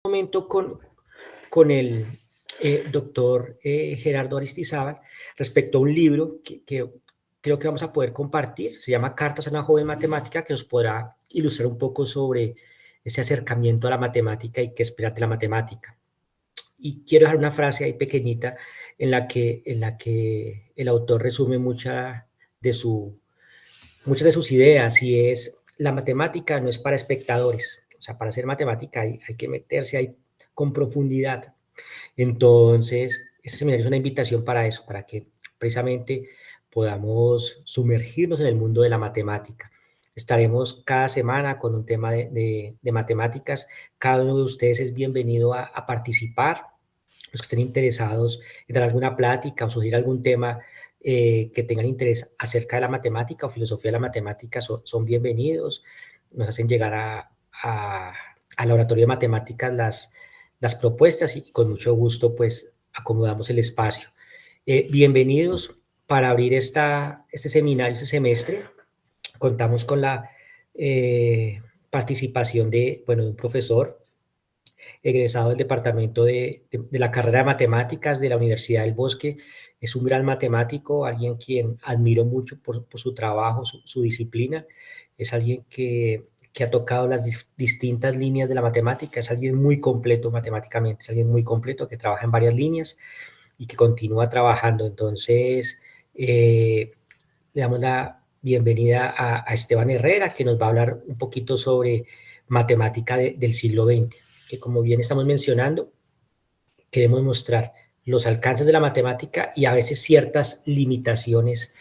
Momento con el doctor Gerardo Aristizábal respecto a un libro que creo que vamos a poder compartir. Se llama Cartas a una joven matemática, que nos podrá ilustrar un poco sobre ese acercamiento a la matemática y qué esperar de la matemática. Y quiero dejar una frase ahí pequeñita en la que el autor resume muchas de sus ideas, y es: la matemática no es para espectadores. O sea, para hacer matemática hay que meterse ahí con profundidad. Entonces, este seminario es una invitación para eso, para que precisamente podamos sumergirnos en el mundo de la matemática. Estaremos cada semana con un tema de matemáticas. Cada uno de ustedes es bienvenido a participar. Los que estén interesados en dar alguna plática o sugerir algún tema que tengan interés acerca de la matemática o filosofía de la matemática son bienvenidos. Nos hacen llegar al laboratorio de matemáticas las propuestas, y con mucho gusto pues acomodamos el espacio. Bienvenidos. Para abrir este seminario, este semestre, contamos con la participación de un profesor egresado del departamento de la carrera de matemáticas de la Universidad del Bosque. Es un gran matemático, alguien quien admiro mucho por su trabajo, su disciplina. Es alguien que ha tocado las distintas líneas de la matemática. Es alguien muy completo matemáticamente, es alguien muy completo que trabaja en varias líneas y que continúa trabajando. Entonces, le damos la bienvenida a Esteban Herrera, que nos va a hablar un poquito sobre matemática del siglo XX, que, como bien estamos mencionando, queremos mostrar los alcances de la matemática y a veces ciertas limitaciones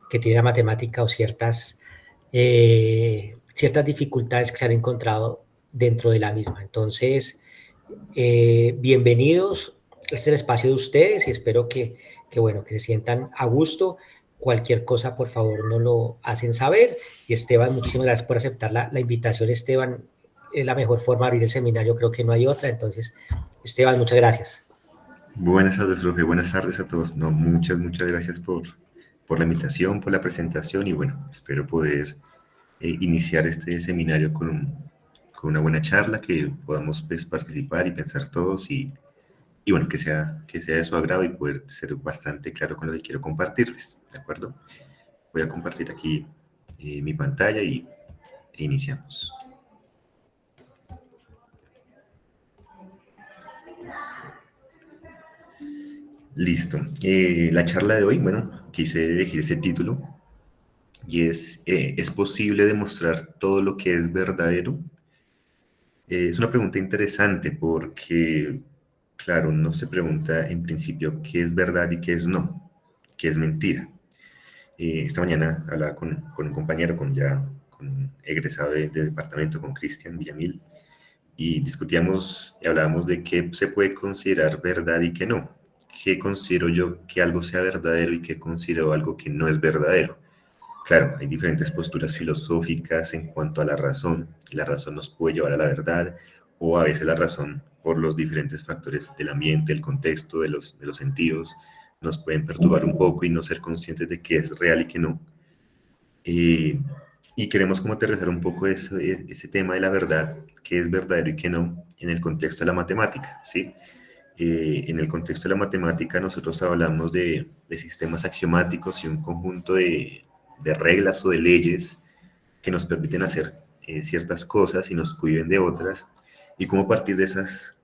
que tiene la matemática, o ciertas dificultades que se han encontrado dentro de la misma. Entonces, bienvenidos. Este es el espacio de ustedes y espero que se sientan a gusto. Cualquier cosa, por favor, nos lo hacen saber. Y Esteban, muchísimas gracias por aceptar la invitación. Esteban, es la mejor forma de abrir el seminario, creo que no hay otra. Entonces, Esteban, muchas gracias. Buenas tardes, profe. Buenas tardes a todos. No, muchas gracias por la invitación, por la presentación, y bueno, espero poder iniciar este seminario con una buena charla, que podamos pues, participar y pensar todos, y bueno, que sea de su agrado y poder ser bastante claro con lo que quiero compartirles, ¿de acuerdo? Voy a compartir aquí mi pantalla e iniciamos. Listo. La charla de hoy, bueno, quise elegir ese título, y ¿es posible demostrar todo lo que es verdadero? Es una pregunta interesante porque, claro, uno se pregunta en principio qué es verdad y qué es no, qué es mentira. Esta mañana hablaba con un compañero, con un egresado de departamento, con Cristian Villamil, y discutíamos y hablábamos de qué se puede considerar verdad y qué no. ¿Qué considero yo que algo sea verdadero y qué considero algo que no es verdadero? Claro, hay diferentes posturas filosóficas en cuanto a la razón. La razón nos puede llevar a la verdad, o a veces la razón, por los diferentes factores del ambiente, el contexto, de los sentidos, nos pueden perturbar un poco y no ser conscientes de qué es real y qué no. Y queremos como aterrizar un poco ese tema de la verdad, qué es verdadero y qué no, en el contexto de la matemática, ¿sí? En el contexto de la matemática nosotros hablamos de sistemas axiomáticos y un conjunto de reglas o de leyes que nos permiten hacer ciertas cosas y nos cuiden de otras, y cómo a partir de esas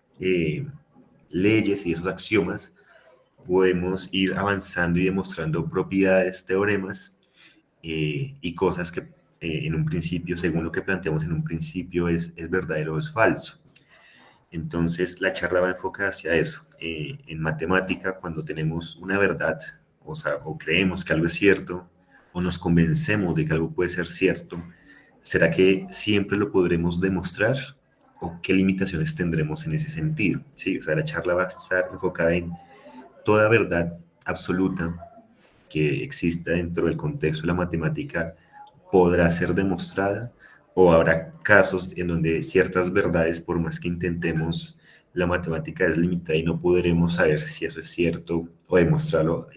leyes y esos axiomas podemos ir avanzando y demostrando propiedades, teoremas y cosas que en un principio, según lo que planteamos en un principio, es verdadero o es falso. Entonces, la charla va enfocada hacia eso. En matemática, cuando tenemos una verdad, o creemos que algo es cierto, o nos convencemos de que algo puede ser cierto, ¿será que siempre lo podremos demostrar? ¿O qué limitaciones tendremos en ese sentido? Sí, o sea, la charla va a estar enfocada en toda verdad absoluta que exista dentro del contexto de la matemática podrá ser demostrada, o habrá casos en donde ciertas verdades, por más que intentemos, la matemática es limitada y no podremos saber si eso es cierto o demostrarlo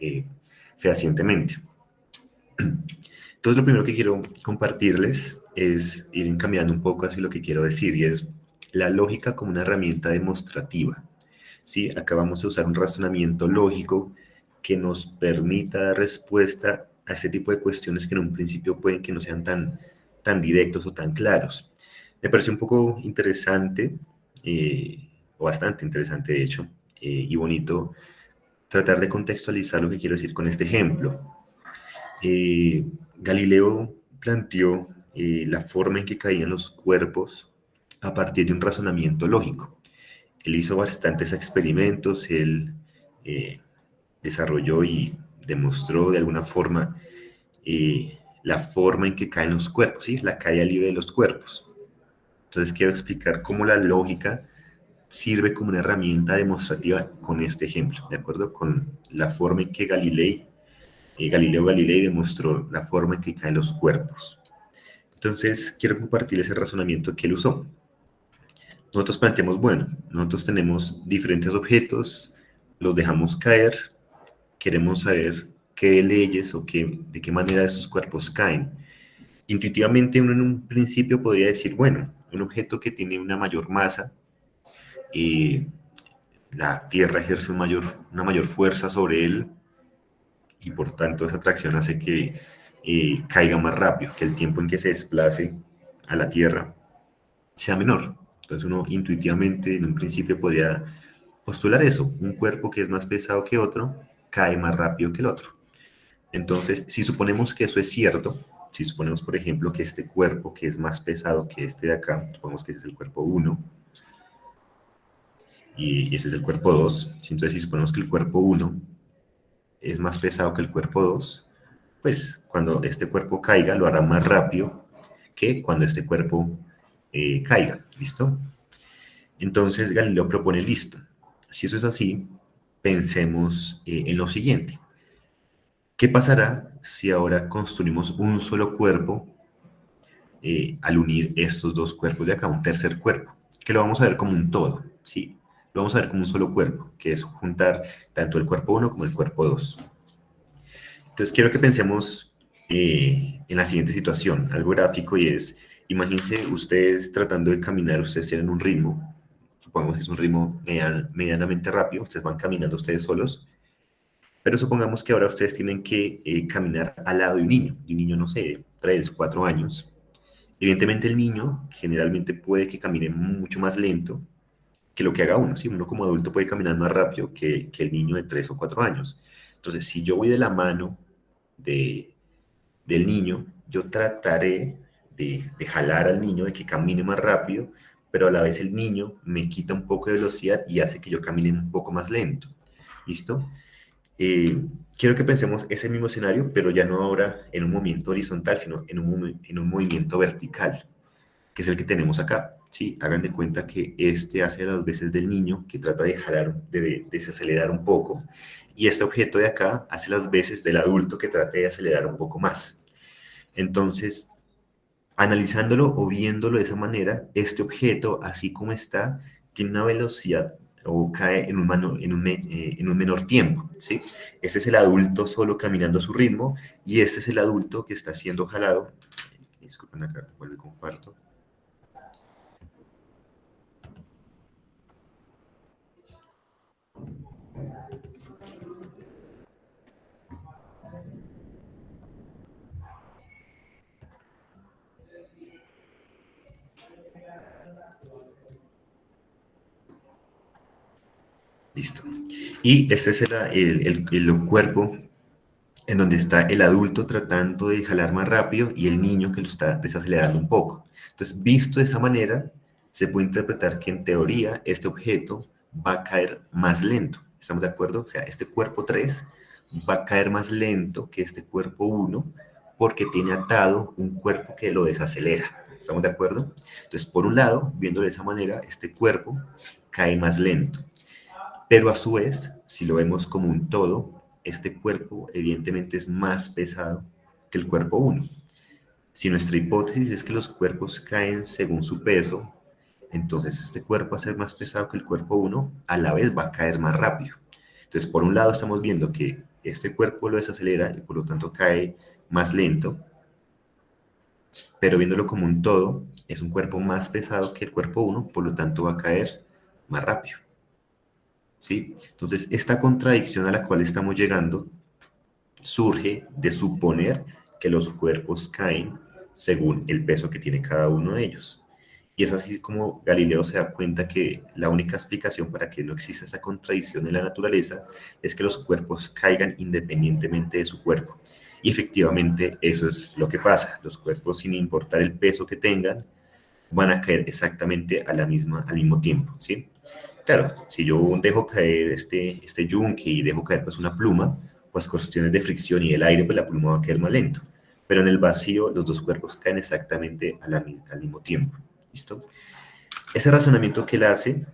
fehacientemente. Entonces, lo primero que quiero compartirles es ir encaminando un poco hacia lo que quiero decir, y es la lógica como una herramienta demostrativa. ¿Sí? Acá vamos a usar un razonamiento lógico que nos permita dar respuesta a este tipo de cuestiones que en un principio pueden que no sean tan directos o tan claros. Me parece un poco interesante, o bastante interesante de hecho, y bonito, tratar de contextualizar lo que quiero decir con este ejemplo. Galileo planteó la forma en que caían los cuerpos a partir de un razonamiento lógico. Él hizo bastantes experimentos, él desarrolló y demostró de alguna forma la forma en que caen los cuerpos, ¿sí? La caída libre de los cuerpos. Entonces quiero explicar cómo la lógica sirve como una herramienta demostrativa con este ejemplo, ¿de acuerdo? Con la forma en que Galileo Galilei demostró la forma en que caen los cuerpos. Entonces quiero compartir ese razonamiento que él usó. Nosotros planteamos, bueno, nosotros tenemos diferentes objetos, los dejamos caer, queremos saber qué leyes o de qué manera esos cuerpos caen. Intuitivamente uno en un principio podría decir, bueno, un objeto que tiene una mayor masa, la Tierra ejerce una mayor fuerza sobre él y por tanto esa atracción hace que caiga más rápido, que el tiempo en que se desplace a la Tierra sea menor. Entonces uno intuitivamente en un principio podría postular eso, un cuerpo que es más pesado que otro cae más rápido que el otro. Entonces, si suponemos que eso es cierto, si suponemos, por ejemplo, que este cuerpo que es más pesado que este de acá, supongamos que ese es el cuerpo 1 y ese es el cuerpo 2, entonces si suponemos que el cuerpo 1 es más pesado que el cuerpo 2, pues cuando este cuerpo caiga lo hará más rápido que cuando este cuerpo caiga, ¿listo? Entonces Galileo propone, listo, si eso es así, pensemos en lo siguiente. ¿Qué pasará si ahora construimos un solo cuerpo al unir estos dos cuerpos de acá, un tercer cuerpo, que lo vamos a ver como un todo, ¿sí? Lo vamos a ver como un solo cuerpo, que es juntar tanto el cuerpo 1 como el cuerpo 2. Entonces quiero que pensemos en la siguiente situación, algo gráfico, y es, imagínense ustedes tratando de caminar, ustedes tienen un ritmo, supongamos que es un ritmo medianamente rápido, ustedes van caminando ustedes solos, pero supongamos que ahora ustedes tienen que caminar al lado de un niño, no sé, 3, 4 años. Evidentemente el niño generalmente puede que camine mucho más lento que lo que haga uno, ¿sí? Uno como adulto puede caminar más rápido que el niño de 3 o 4 años. Entonces, si yo voy de la mano de, del niño, yo trataré de jalar al niño, de que camine más rápido, pero a la vez el niño me quita un poco de velocidad y hace que yo camine un poco más lento. ¿Listo? Quiero que pensemos ese mismo escenario, pero ya no ahora en un movimiento horizontal, sino en un movimiento vertical, que es el que tenemos acá. Sí, hagan de cuenta que este hace las veces del niño que trata de jalar, de desacelerar un poco, y este objeto de acá hace las veces del adulto que trata de acelerar un poco más. Entonces, analizándolo o viéndolo de esa manera, este objeto, así como está, tiene una velocidad o cae en un menor tiempo, ¿sí? Este es el adulto solo caminando a su ritmo y este es el adulto que está siendo jalado. Disculpen acá, vuelvo y comparto. Listo. Y este es el cuerpo en donde está el adulto tratando de jalar más rápido y el niño que lo está desacelerando un poco. Entonces, visto de esa manera, se puede interpretar que en teoría este objeto va a caer más lento. ¿Estamos de acuerdo? O sea, este cuerpo 3 va a caer más lento que este cuerpo 1 porque tiene atado un cuerpo que lo desacelera. ¿Estamos de acuerdo? Entonces, por un lado, viéndolo de esa manera, este cuerpo cae más lento. Pero a su vez, si lo vemos como un todo, este cuerpo evidentemente es más pesado que el cuerpo 1. Si nuestra hipótesis es que los cuerpos caen según su peso, entonces este cuerpo, a ser más pesado que el cuerpo 1, a la vez va a caer más rápido. Entonces, por un lado estamos viendo que este cuerpo lo desacelera y por lo tanto cae más lento, pero viéndolo como un todo, es un cuerpo más pesado que el cuerpo 1, por lo tanto va a caer más rápido. ¿Sí? Entonces, esta contradicción a la cual estamos llegando surge de suponer que los cuerpos caen según el peso que tiene cada uno de ellos. Y es así como Galileo se da cuenta que la única explicación para que no exista esa contradicción en la naturaleza es que los cuerpos caigan independientemente de su cuerpo. Y efectivamente eso es lo que pasa. Los cuerpos, sin importar el peso que tengan, van a caer exactamente al mismo tiempo, ¿sí? Claro, si yo dejo caer este yunque y dejo caer pues una pluma, pues cuestiones de fricción y del aire, pues la pluma va a caer más lento. Pero en el vacío los dos cuerpos caen exactamente al mismo tiempo, ¿listo? Ese razonamiento que él hace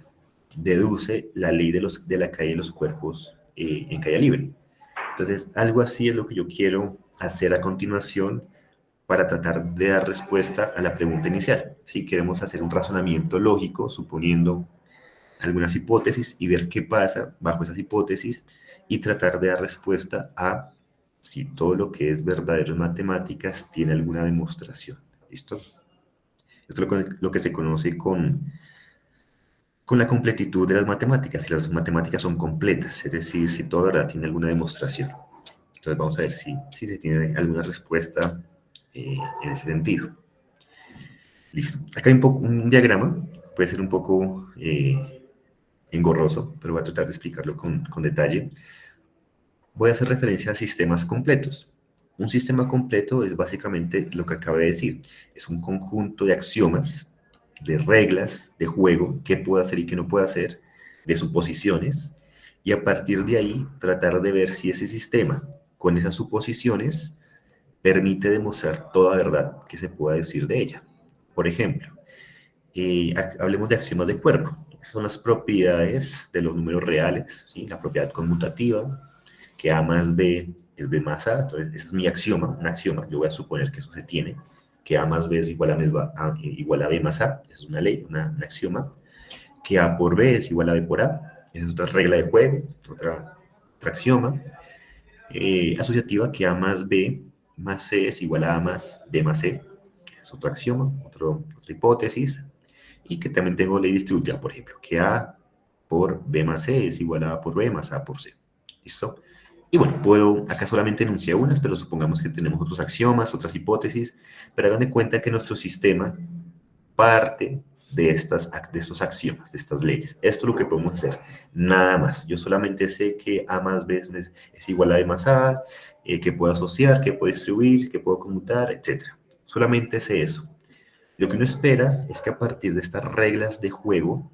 deduce la ley de la caída de los cuerpos en caída libre. Entonces, algo así es lo que yo quiero hacer a continuación para tratar de dar respuesta a la pregunta inicial. Si queremos hacer un razonamiento lógico, suponiendo algunas hipótesis y ver qué pasa bajo esas hipótesis y tratar de dar respuesta a si todo lo que es verdadero en matemáticas tiene alguna demostración. ¿Listo? Esto es lo que se conoce con la completitud de las matemáticas, si las matemáticas son completas, es decir, si toda verdad tiene alguna demostración. Entonces vamos a ver si se tiene alguna respuesta en ese sentido. Listo. Acá hay un diagrama, puede ser un poco engorroso, pero voy a tratar de explicarlo con detalle. Voy a hacer referencia a sistemas completos. Un sistema completo es básicamente lo que acabo de decir. Es un conjunto de axiomas, de reglas de juego, qué puedo hacer y qué no puedo hacer, de suposiciones, y a partir de ahí tratar de ver si ese sistema, con esas suposiciones, permite demostrar toda verdad que se pueda decir de ella. Por ejemplo, hablemos de axiomas de cuerpo. Esas son las propiedades de los números reales, ¿sí? La propiedad conmutativa, que A más B es B más A. Entonces, ese es mi axioma, un axioma. Yo voy a suponer que eso se tiene, que A más B es igual a B más A. Esa es una ley, un axioma. Que A por B es igual a B por A. Esa es otra regla de juego, otra axioma. Asociativa, que A más B más C es igual a más B más C. Es otro axioma, otra hipótesis. Y que también tengo ley distributiva, por ejemplo, que A por B más C es igual a A por B más A por C. ¿Listo? Y bueno, acá solamente enunciar unas, pero supongamos que tenemos otros axiomas, otras hipótesis, pero hagan de cuenta que nuestro sistema parte de estos axiomas, de estas leyes. Esto es lo que podemos hacer, nada más. Yo solamente sé que A más B es igual a B más A, que puedo asociar, que puedo distribuir, que puedo conmutar, etc. Solamente sé eso. Lo que uno espera es que a partir de estas reglas de juego,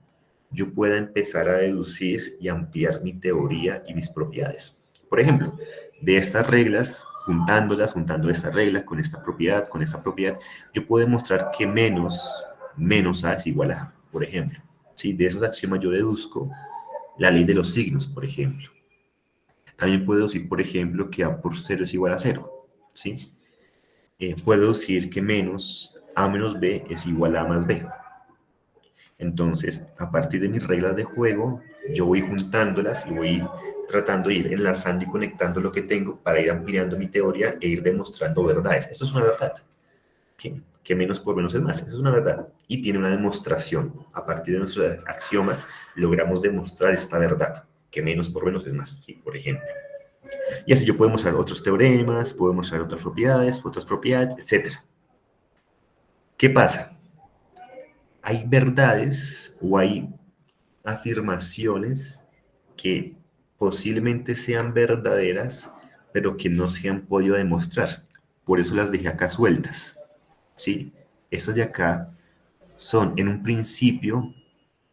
yo pueda empezar a deducir y ampliar mi teoría y mis propiedades. Por ejemplo, de estas reglas, juntando esta regla con esta propiedad, yo puedo demostrar que menos A es igual a A, por ejemplo. ¿Sí? De esos axiomas yo deduzco la ley de los signos, por ejemplo. También puedo decir, por ejemplo, que A por 0 es igual a 0. ¿Sí? Puedo decir que A menos B es igual a A más B. Entonces, a partir de mis reglas de juego, yo voy juntándolas y voy tratando de ir enlazando y conectando lo que tengo para ir ampliando mi teoría e ir demostrando verdades. Eso es una verdad. Que menos por menos es más. Eso es una verdad. Y tiene una demostración. A partir de nuestros axiomas, logramos demostrar esta verdad. Que menos por menos es más. ¿Sí? Por ejemplo. Y así yo puedo mostrar otros teoremas, puedo mostrar otras propiedades, etc. ¿Qué pasa? Hay verdades o hay afirmaciones que posiblemente sean verdaderas, pero que no se han podido demostrar. Por eso las dejé acá sueltas. ¿Sí? Estas de acá son en un principio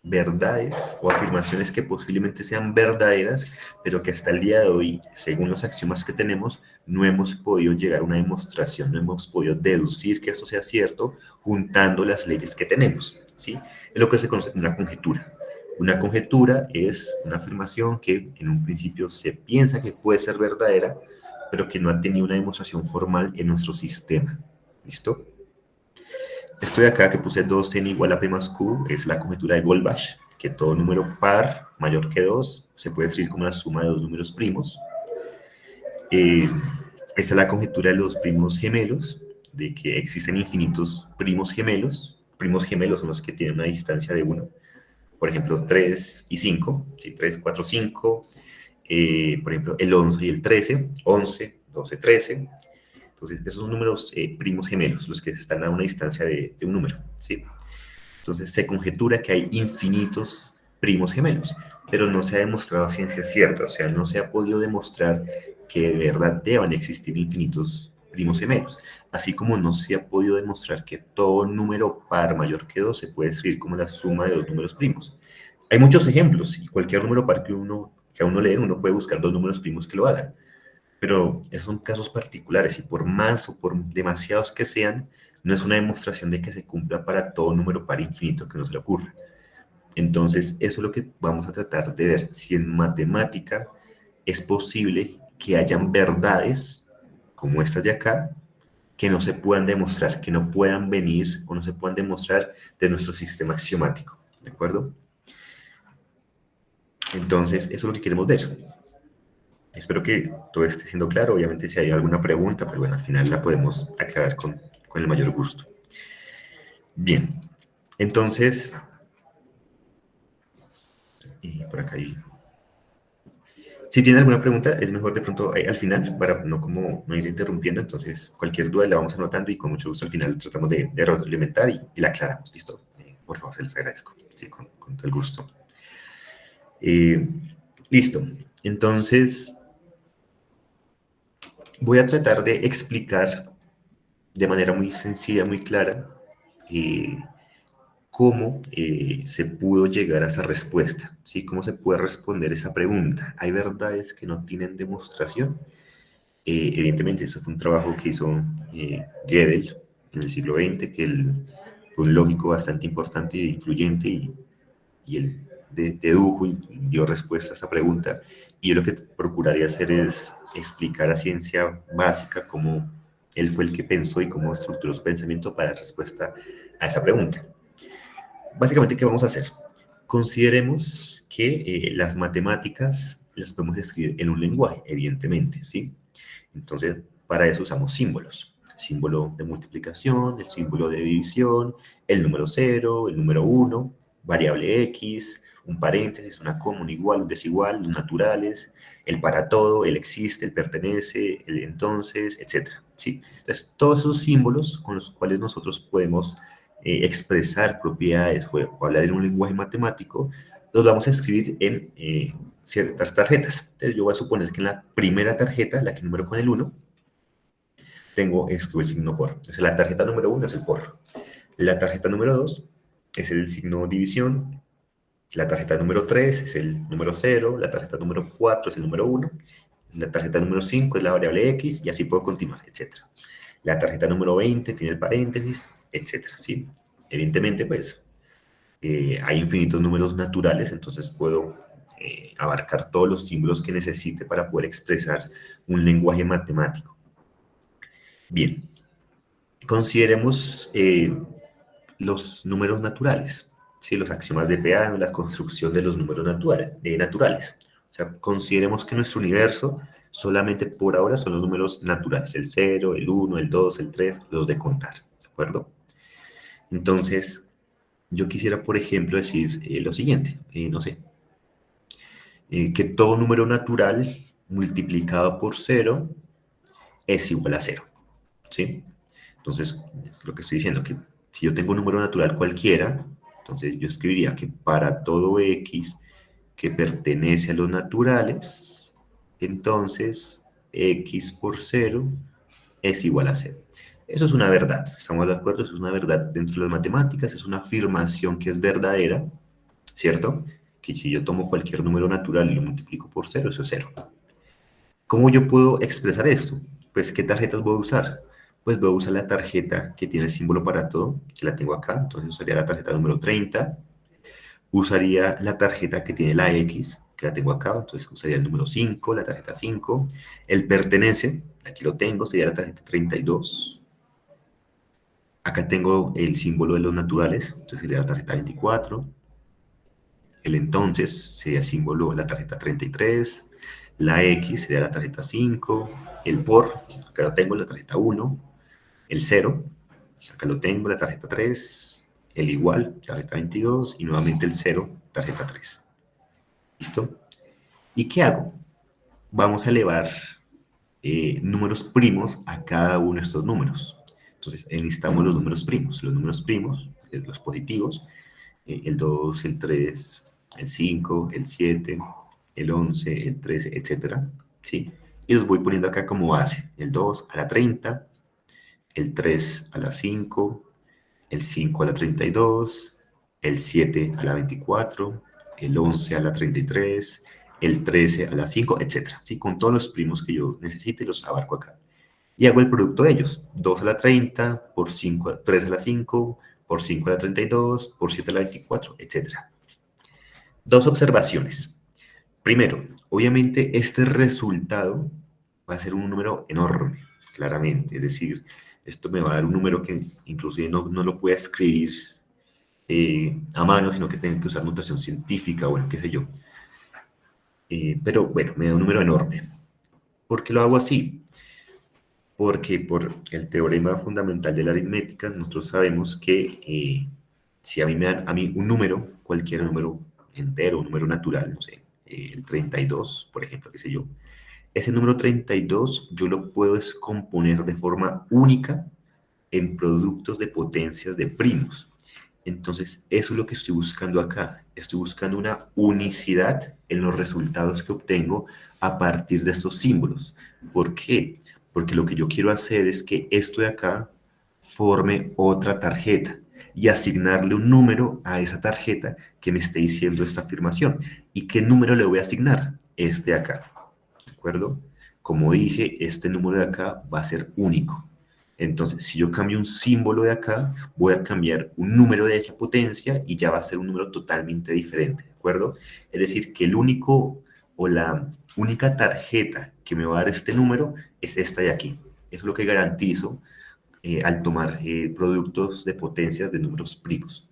verdades o afirmaciones que posiblemente sean verdaderas, pero que hasta el día de hoy, según los axiomas que tenemos, no hemos podido llegar a una demostración, no hemos podido deducir que esto sea cierto juntando las leyes que tenemos, ¿sí? Es lo que se conoce como una conjetura. Una conjetura es una afirmación que en un principio se piensa que puede ser verdadera, pero que no ha tenido una demostración formal en nuestro sistema. ¿Listo? Esto de acá que puse 2n igual a p más q es la conjetura de Goldbach, que todo número par mayor que 2 se puede escribir como la suma de dos números primos. Esta es la conjetura de los primos gemelos, de que existen infinitos primos gemelos, primos gemelos son los que tienen una distancia de 1. Por ejemplo, 3 y 5, ¿sí? 3, 4, 5. Por ejemplo, el 11 y el 13, 11, 12, 13. Entonces, esos son números primos gemelos, los que están a una distancia de un número, ¿sí? Entonces, se conjetura que hay infinitos primos gemelos, pero no se ha demostrado a ciencia cierta, o sea, no se ha podido demostrar que de verdad deban existir infinitos primos gemelos, así como no se ha podido demostrar que todo número par mayor que 2 se puede escribir como la suma de dos números primos. Hay muchos ejemplos, y cualquier número par que a uno le den, uno puede buscar dos números primos que lo hagan, pero esos son casos particulares, y por más o por demasiados que sean, no es una demostración de que se cumpla para todo número par infinito que no se le ocurra. Entonces, eso es lo que vamos a tratar de ver, si en matemática es posible que hayan verdades como estas de acá, que no se puedan demostrar, que no puedan venir o no se puedan demostrar de nuestro sistema axiomático, ¿de acuerdo? Entonces, eso es lo que queremos ver. Espero que todo esté siendo claro. Obviamente, si hay alguna pregunta, pero bueno, al final la podemos aclarar con el mayor gusto. Bien, entonces, y por acá hay... Si tienen alguna pregunta, es mejor de pronto al final, para no ir interrumpiendo. Entonces, cualquier duda la vamos anotando y con mucho gusto al final tratamos de retroalimentar y la aclaramos. ¿Listo? Por favor, se les agradezco. Sí, con todo el gusto. Listo. Entonces, voy a tratar de explicar de manera muy sencilla, muy clara, cómo se pudo llegar a esa respuesta, ¿sí? Cómo se puede responder esa pregunta. ¿Hay verdades que no tienen demostración? Evidentemente, eso fue un trabajo que hizo Gödel en el siglo XX, que él fue un lógico bastante importante e influyente, y él dedujo y dio respuesta a esa pregunta. Y yo lo que procuraría hacer es explicar a ciencia básica cómo él fue el que pensó y cómo estructuró su pensamiento para dar respuesta a esa pregunta. Básicamente, ¿qué vamos a hacer? Consideremos que las matemáticas las podemos escribir en un lenguaje, evidentemente, ¿sí? Entonces, para eso usamos símbolos. El símbolo de multiplicación, el símbolo de división, el número 0, el número 1, variable X, un paréntesis, una coma, un igual, un desigual, los naturales, el para todo, el existe, el pertenece, el entonces, etc. ¿Sí? Entonces, todos esos símbolos con los cuales nosotros podemos expresar propiedades o hablar en un lenguaje matemático, los vamos a escribir en ciertas tarjetas. Entonces yo voy a suponer que en la primera tarjeta, la que número con el 1, escribo el signo por. Entonces la tarjeta número 1 es el por. La tarjeta número 2 es el signo división. La tarjeta número 3 es el número 0. La tarjeta número 4 es el número 1. La tarjeta número 5 es la variable X, y así puedo continuar, etc. La tarjeta número 20 tiene el paréntesis, etc. ¿Sí? Evidentemente, pues, hay infinitos números naturales, entonces puedo abarcar todos los símbolos que necesite para poder expresar un lenguaje matemático. Bien, consideremos los números naturales, ¿sí? Los axiomas de Peano, la construcción de los números naturales. O sea, consideremos que nuestro universo solamente por ahora son los números naturales, el 0, el 1, el 2, el 3, los de contar, ¿de acuerdo? Entonces, yo quisiera, por ejemplo, decir lo siguiente, no sé, que todo número natural multiplicado por 0 es igual a 0, ¿sí? Entonces, es lo que estoy diciendo, que si yo tengo un número natural cualquiera, entonces yo escribiría que para todo x que pertenece a los naturales, entonces x por 0 es igual a 0. Eso es una verdad, ¿estamos de acuerdo? Eso es una verdad dentro de las matemáticas, es una afirmación que es verdadera, ¿cierto? Que si yo tomo cualquier número natural y lo multiplico por 0, eso es 0. ¿Cómo yo puedo expresar esto? Pues, ¿qué tarjetas voy a usar? Pues voy a usar la tarjeta que tiene el símbolo para todo, que la tengo acá, entonces usaría la tarjeta número 30. Usaría la tarjeta que tiene la X, que la tengo acá, entonces usaría el número 5, la tarjeta 5. El pertenece, aquí lo tengo, sería la tarjeta 32. Acá tengo el símbolo de los naturales, entonces sería la tarjeta 24. El entonces sería el símbolo de la tarjeta 33. La X sería la tarjeta 5. El por, acá lo tengo, la tarjeta 1. El 0, acá lo tengo, la tarjeta 3. el igual, tarjeta 22, y nuevamente el 0, tarjeta 3. ¿Listo? ¿Y qué hago? Vamos a elevar números primos a cada uno de estos números. Entonces, necesitamos los números primos. Los números primos, los positivos, el 2, el 3, el 5, el 7, el 11, el 13, etcétera, ¿sí? Y los voy poniendo acá como base. El 2 a la 30, el 3 a la 5, el 5 a la 32, el 7 a la 24, el 11 a la 33, el 13 a la 5, etcétera, ¿sí? Con todos los primos que yo necesite los abarco acá. Y hago el producto de ellos. 2 a la 30, por 5, 3 a la 5, por 5 a la 32, por 7 a la 24, etcétera. Dos observaciones. Primero, obviamente este resultado va a ser un número enorme, claramente. Es decir, esto me va a dar un número que inclusive no lo pueda escribir a mano, sino que tengo que usar notación científica, bueno, qué sé yo. Pero bueno, me da un número enorme. ¿Por qué lo hago así? Porque por el teorema fundamental de la aritmética, nosotros sabemos que si a mí me dan a mí un número, cualquier número entero, un número natural, no sé, el 32, por ejemplo, qué sé yo, ese número 32 yo lo puedo descomponer de forma única en productos de potencias de primos. Entonces, eso es lo que estoy buscando acá. Estoy buscando una unicidad en los resultados que obtengo a partir de estos símbolos. ¿Por qué? Porque lo que yo quiero hacer es que esto de acá forme otra tarjeta y asignarle un número a esa tarjeta que me esté diciendo esta afirmación. ¿Y qué número le voy a asignar? Este de acá. ¿De acuerdo? Como dije, este número de acá va a ser único. Entonces, si yo cambio un símbolo de acá, voy a cambiar un número de esa potencia y ya va a ser un número totalmente diferente, ¿de acuerdo? Es decir, que el único o la única tarjeta que me va a dar este número es esta de aquí. Eso es lo que garantizo al tomar productos de potencias de números primos.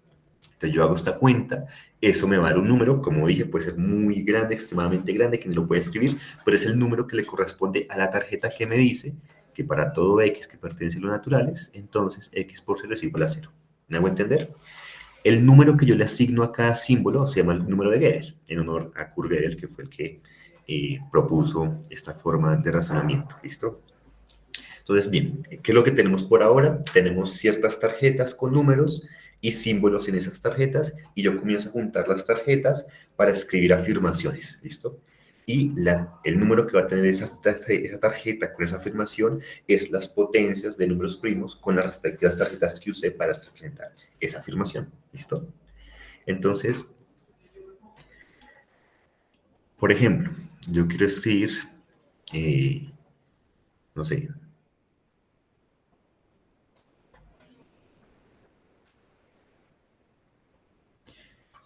Entonces yo hago esta cuenta, eso me va a dar un número, como dije, puede ser muy grande, extremadamente grande, que ni lo puede escribir, pero es el número que le corresponde a la tarjeta que me dice que para todo x que pertenece a los naturales, entonces x por 0 es igual a 0. ¿Me hago entender? El número que yo le asigno a cada símbolo se llama el número de Gödel, en honor a Kurt Gödel, que fue el que propuso esta forma de razonamiento. ¿Listo? Entonces, bien, ¿qué es lo que tenemos por ahora? Tenemos ciertas tarjetas con números y símbolos en esas tarjetas y yo comienzo a juntar las tarjetas para escribir afirmaciones, ¿listo? Y el número que va a tener esa tarjeta con esa afirmación es las potencias de números primos con las respectivas tarjetas que usé para representar esa afirmación, ¿listo? Entonces, por ejemplo, yo quiero escribir, no sé,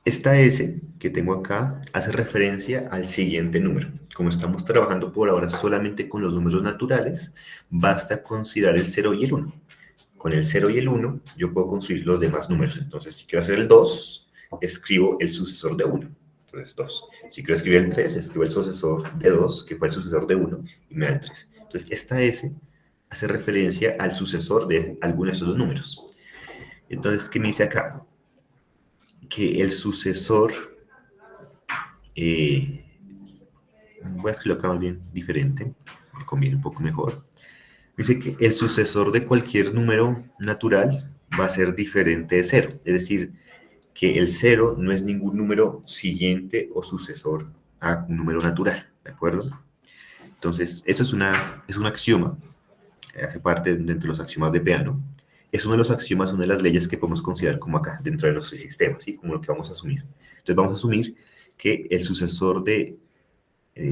esta S que tengo acá hace referencia al siguiente número. Como estamos trabajando por ahora solamente con los números naturales, basta considerar el 0 y el 1. Con el 0 y el 1 yo puedo construir los demás números. Entonces, si quiero hacer el 2, escribo el sucesor de 1. Entonces, 2. Si quiero escribir el 3, escribo el sucesor de 2, que fue el sucesor de 1, y me da el 3. Entonces, esta S hace referencia al sucesor de alguno de esos dos números. Entonces, ¿qué me dice acá? Que el sucesor, voy a escribirlo acá más bien diferente, me conviene un poco mejor. Dice que el sucesor de cualquier número natural va a ser diferente de 0, es decir, que el 0 no es ningún número siguiente o sucesor a un número natural, ¿de acuerdo? Entonces, eso es un axioma, hace parte dentro de los axiomas de Peano. Es uno de los axiomas, una de las leyes que podemos considerar como acá, dentro de nuestro sistema, ¿sí? Como lo que vamos a asumir. Entonces vamos a asumir que el sucesor de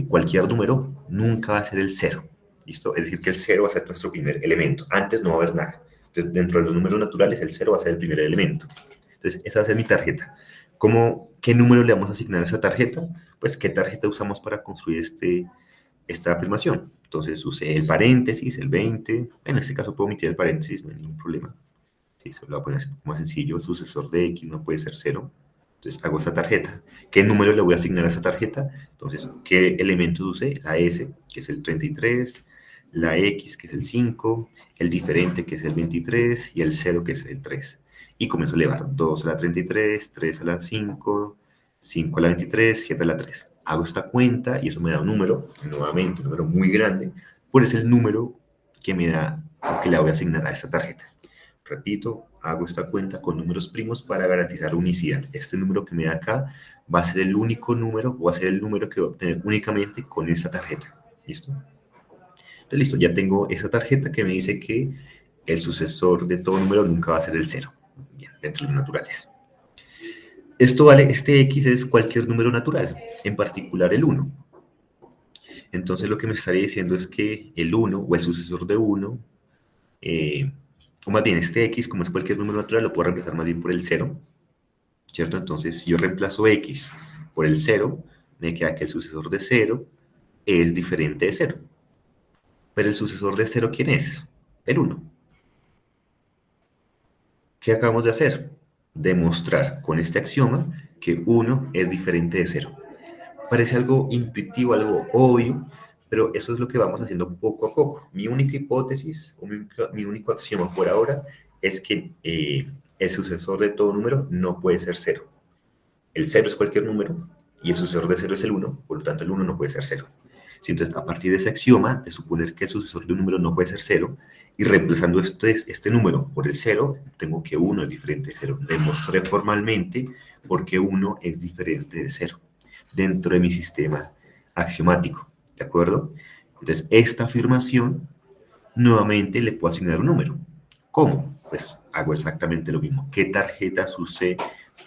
cualquier número nunca va a ser el 0, ¿listo? Es decir, que el 0 va a ser nuestro primer elemento. Antes no va a haber nada. Entonces, dentro de los números naturales, el 0 va a ser el primer elemento. Entonces, esa va a ser mi tarjeta. ¿Qué número le vamos a asignar a esa tarjeta? Pues, ¿qué tarjeta usamos para construir esta afirmación? Entonces usé el paréntesis, el 20, en este caso puedo omitir el paréntesis, no hay ningún problema. Sí, solo lo voy a poner un poco más sencillo, el sucesor de X no puede ser 0. Entonces hago esta tarjeta. ¿Qué número le voy a asignar a esa tarjeta? Entonces, ¿qué elementos usé? La S, que es el 33, la X, que es el 5, el diferente, que es el 23, y el 0, que es el 3. Y comienzo a elevar 2 a la 33, 3 a la 5, 5 a la 23, 7 a la 3. Hago esta cuenta y eso me da un número, nuevamente un número muy grande, pues es el número que me da o que le voy a asignar a esta tarjeta. Repito, hago esta cuenta con números primos para garantizar unicidad. Este número que me da acá va a ser el único número, o va a ser el número que voy a obtener únicamente con esta tarjeta. ¿Listo? Entonces, listo, ya tengo esa tarjeta que me dice que el sucesor de todo número nunca va a ser el 0. Bien, dentro de los naturales. Esto vale, este X es cualquier número natural, en particular el 1. Entonces lo que me estaría diciendo es que el 1 o el sucesor de 1, o más bien este X, como es cualquier número natural, lo puedo reemplazar más bien por el 0, ¿cierto? Entonces si yo reemplazo X por el 0, me queda que el sucesor de 0 es diferente de 0. Pero el sucesor de 0, ¿quién es? El 1. ¿Qué acabamos de hacer? Demostrar con este axioma que 1 es diferente de 0. Parece algo intuitivo, algo obvio, pero eso es lo que vamos haciendo poco a poco. Mi única hipótesis, o mi único axioma por ahora, es que el sucesor de todo número no puede ser 0. El 0 es cualquier número, y el sucesor de 0 es el 1, por lo tanto el 1 no puede ser 0. Sí, entonces, a partir de ese axioma, de suponer que el sucesor de un número no puede ser 0, y reemplazando este número por el 0, tengo que 1 es diferente de 0. Demostré formalmente por qué 1 es diferente de 0 dentro de mi sistema axiomático, ¿de acuerdo? Entonces, esta afirmación, nuevamente le puedo asignar un número. ¿Cómo? Pues hago exactamente lo mismo. ¿Qué tarjetas usé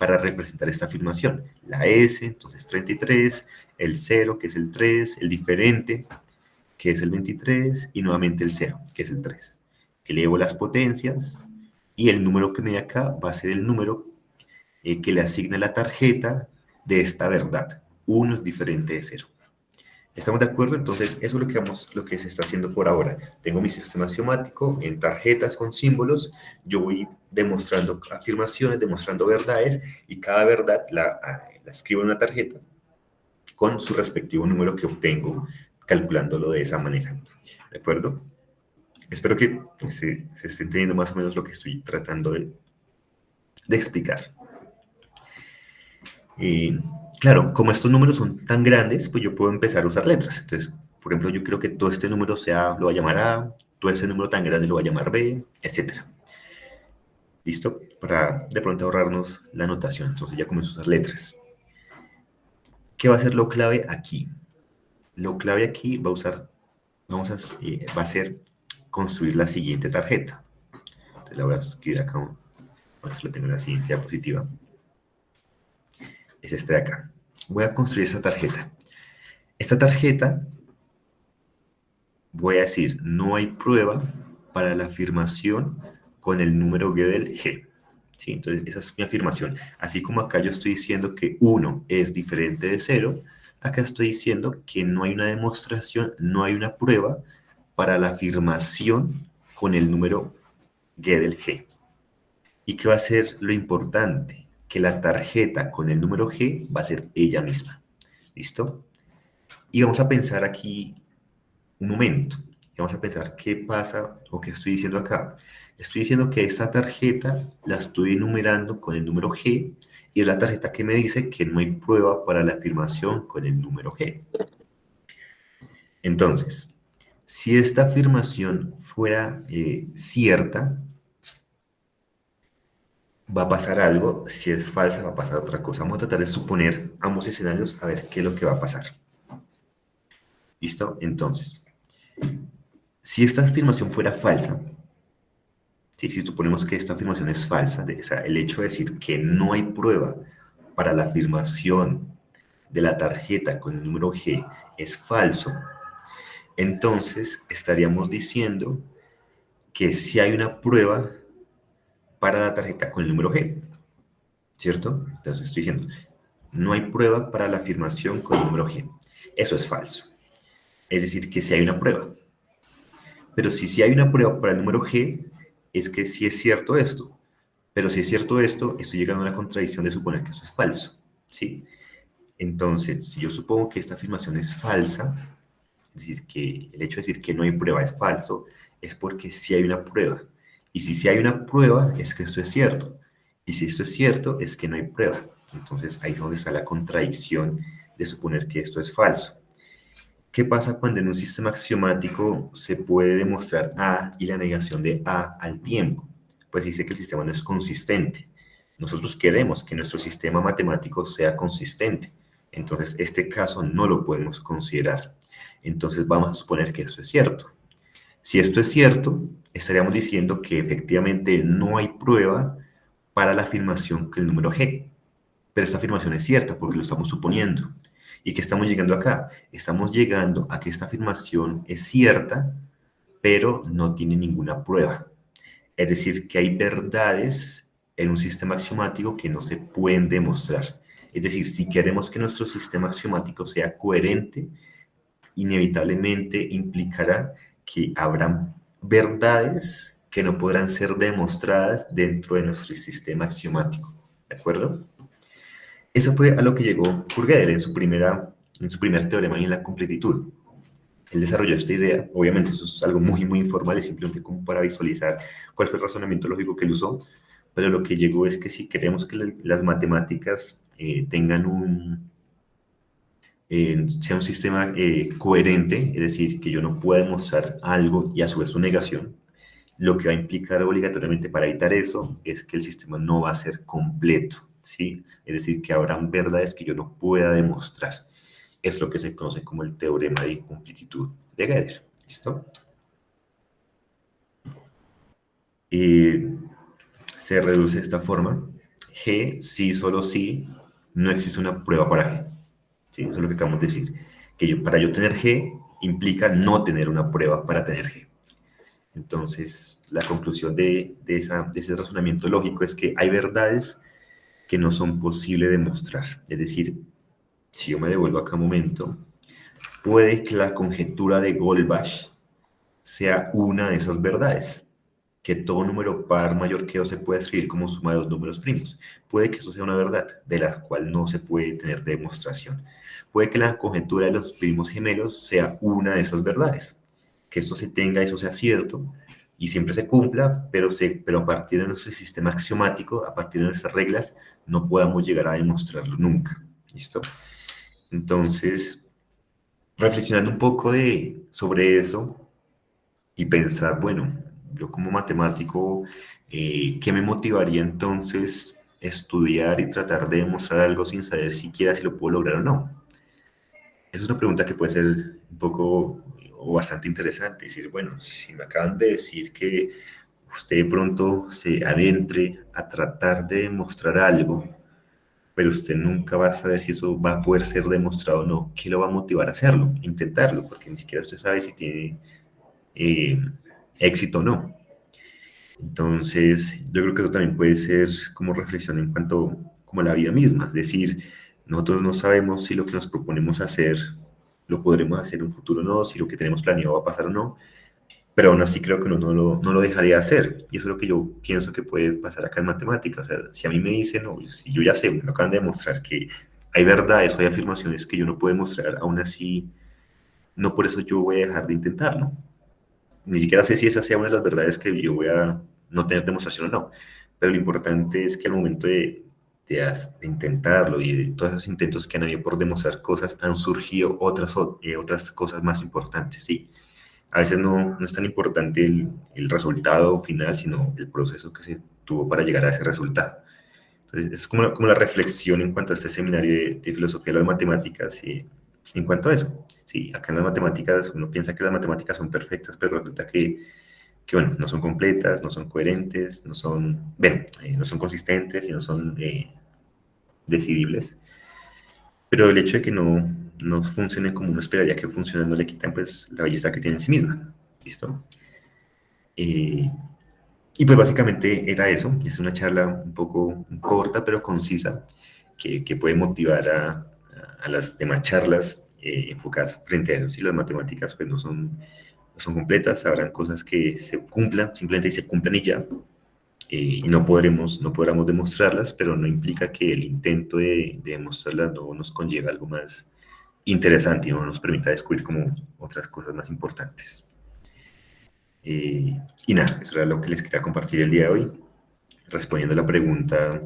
para representar esta afirmación? La S, entonces 33, el 0, que es el 3, el diferente, que es el 23, y nuevamente el 0, que es el 3. Elevo las potencias, y el número que me da acá va a ser el número que le asigna la tarjeta de esta verdad. 1 es diferente de 0. ¿Estamos de acuerdo? Entonces, eso es lo que se está haciendo por ahora. Tengo mi sistema axiomático en tarjetas con símbolos. Yo voy demostrando afirmaciones, demostrando verdades, y cada verdad la escribo en una tarjeta con su respectivo número que obtengo, calculándolo de esa manera. ¿De acuerdo? Espero que se esté entendiendo más o menos lo que estoy tratando de explicar. Claro, como estos números son tan grandes, pues yo puedo empezar a usar letras. Entonces, por ejemplo, yo quiero que todo este número lo voy a llamar A, todo este número tan grande lo voy a llamar B, etc. ¿Listo? Para de pronto ahorrarnos la notación. Entonces ya comienzo a usar letras. ¿Qué va a ser lo clave aquí? Lo clave aquí va a ser construir la siguiente tarjeta. Entonces la voy a escribir acá. A ver si lo tengo en la siguiente diapositiva. Es esta de acá. Voy a construir esta tarjeta. Esta tarjeta, voy a decir, no hay prueba para la afirmación con el número Gödel G. ¿Sí? Entonces, esa es mi afirmación. Así como acá yo estoy diciendo que 1 es diferente de 0, acá estoy diciendo que no hay una demostración, no hay una prueba para la afirmación con el número Gödel G. ¿Y qué va a ser lo importante? Que la tarjeta con el número G va a ser ella misma. ¿Listo? Y vamos a pensar aquí un momento. Y vamos a pensar qué pasa o qué estoy diciendo acá. Estoy diciendo que esta tarjeta la estoy enumerando con el número G, y es la tarjeta que me dice que no hay prueba para la afirmación con el número G. Entonces, si esta afirmación fuera cierta, va a pasar algo. Si es falsa, va a pasar otra cosa. Vamos a tratar de suponer ambos escenarios a ver qué es lo que va a pasar. ¿Listo? Entonces, si esta afirmación fuera falsa, ¿sí? Si suponemos que esta afirmación es falsa, o sea, el hecho de decir que no hay prueba para la afirmación de la tarjeta con el número G es falso, entonces estaríamos diciendo que sí hay una prueba para la tarjeta con el número G, ¿cierto? Entonces estoy diciendo, no hay prueba para la afirmación con el número G. Eso es falso. Es decir, que sí hay una prueba. Pero si sí hay una prueba para el número G, es que sí es cierto esto. Pero si es cierto esto, estoy llegando a la contradicción de suponer que eso es falso, ¿sí? Entonces, si yo supongo que esta afirmación es falsa, es decir, que el hecho de decir que no hay prueba es falso, es porque sí hay una prueba. Y si sí hay una prueba, es que esto es cierto. Y si esto es cierto, es que no hay prueba. Entonces ahí es donde está la contradicción de suponer que esto es falso. ¿Qué pasa cuando en un sistema axiomático se puede demostrar A y la negación de A al tiempo? Pues dice que el sistema no es consistente. Nosotros queremos que nuestro sistema matemático sea consistente. Entonces, este caso no lo podemos considerar. Entonces, vamos a suponer que esto es cierto. Si esto es cierto, estaríamos diciendo que efectivamente no hay prueba para la afirmación que el número G. Pero esta afirmación es cierta porque lo estamos suponiendo. ¿Y qué estamos llegando acá? Estamos llegando a que esta afirmación es cierta, pero no tiene ninguna prueba. Es decir, que hay verdades en un sistema axiomático que no se pueden demostrar. Es decir, si queremos que nuestro sistema axiomático sea coherente, inevitablemente implicará que habrán verdades que no podrán ser demostradas dentro de nuestro sistema axiomático. ¿De acuerdo? Eso fue a lo que llegó Gödel en su primer teorema y en la completitud. Él desarrolló esta idea, obviamente eso es algo muy, muy informal, es simplemente como para visualizar cuál fue el razonamiento lógico que él usó, pero lo que llegó es que si queremos que las matemáticas tengan sea un sistema coherente, es decir, que yo no pueda demostrar algo y a su vez su negación, lo que va a implicar obligatoriamente para evitar eso es que el sistema no va a ser completo, ¿sí? Es decir, que habrán verdades que yo no pueda demostrar. Es lo que se conoce como el teorema de incompletitud de Gödel. ¿Listo? Y se reduce de esta forma. G, sí, solo sí, no existe una prueba para G. ¿Sí? Eso es lo que acabamos de decir. Que para yo tener G implica no tener una prueba para tener G. Entonces, la conclusión de ese razonamiento lógico es que hay verdades que no son posibles de demostrar. Es decir, si yo me devuelvo acá un momento, puede que la conjetura de Goldbach sea una de esas verdades, que todo número par mayor que 2 se puede escribir como suma de dos números primos. Puede que eso sea una verdad, de la cual no se puede tener demostración. Puede que la conjetura de los primos gemelos sea una de esas verdades, que esto se tenga, eso sea cierto, y siempre se cumpla, pero a partir de nuestro sistema axiomático, a partir de nuestras reglas, no podamos llegar a demostrarlo nunca. ¿Listo? Entonces, reflexionando un poco sobre eso y pensar, bueno, yo como matemático, ¿qué me motivaría entonces estudiar y tratar de demostrar algo sin saber siquiera si lo puedo lograr o no? Esa es una pregunta que puede ser un poco o bastante interesante. Decir, bueno, si me acaban de decir que usted de pronto se adentre a tratar de demostrar algo, pero usted nunca va a saber si eso va a poder ser demostrado o no, ¿qué lo va a motivar a hacerlo? Intentarlo, porque ni siquiera usted sabe si tiene eh, éxito o no. Entonces, yo creo que eso también puede ser como reflexión en cuanto como a la vida misma, es decir, nosotros no sabemos si lo que nos proponemos hacer lo podremos hacer en un futuro o no, si lo que tenemos planeado va a pasar o no, pero aún así creo que uno no lo dejaría hacer, y eso es lo que yo pienso que puede pasar acá en matemáticas, o sea, si a mí me dicen, no, si yo ya sé, me lo acaban de demostrar que hay verdades o hay afirmaciones que yo no puedo demostrar, aún así, no por eso yo voy a dejar de intentarlo, ni siquiera sé si esa sea una de las verdades que yo voy a no tener demostración o no, pero lo importante es que al momento de intentarlo y de todos esos intentos que han habido por demostrar cosas, han surgido otras cosas más importantes, sí. A veces no es tan importante el resultado final, sino el proceso que se tuvo para llegar a ese resultado. Entonces, es como la reflexión en cuanto a este seminario de filosofía de las matemáticas y en cuanto a eso. Sí, acá en las matemáticas uno piensa que las matemáticas son perfectas, pero resulta que bueno, no son completas, no son coherentes, no son consistentes y no son decidibles. Pero el hecho de que no funcionen como uno esperaría que funcionen no le quitan pues la belleza que tiene en sí misma. ¿Listo? Eh, y pues básicamente era eso. Es una charla un poco corta pero concisa que puede motivar a las demás charlas enfocadas frente a eso. Si las matemáticas pues no son completas, habrán cosas que se cumplan, simplemente se cumplan y ya. Y no podremos demostrarlas, pero no implica que el intento de demostrarlas no nos conlleve algo más interesante y no nos permita descubrir como otras cosas más importantes. Y nada, eso era lo que les quería compartir el día de hoy. respondiendo a la pregunta,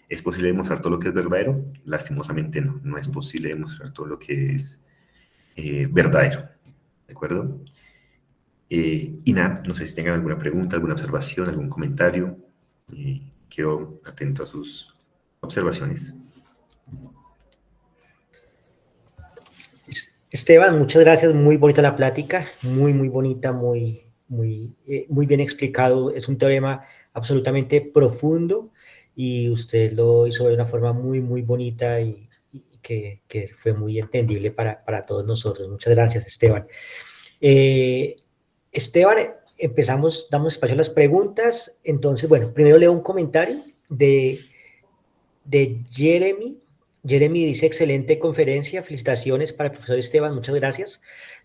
¿es posible demostrar todo lo que es verdadero? Lastimosamente no, no es posible demostrar todo lo que es verdadero, ¿de acuerdo? Y nada, no sé si tengan alguna pregunta, alguna observación, algún comentario. Quedo atento a sus observaciones. Esteban, muchas gracias, muy bonita la plática, muy bonita, muy bien explicado. Es un teorema absolutamente profundo y usted lo hizo de una forma muy bonita y que fue muy entendible para todos nosotros. Muchas gracias, Esteban. Eh, Esteban, empezamos, damos espacio a las preguntas. Entonces, bueno, primero leo un comentario de Jeremy. Jeremy dice, excelente conferencia, felicitaciones para el profesor Esteban, muchas gracias.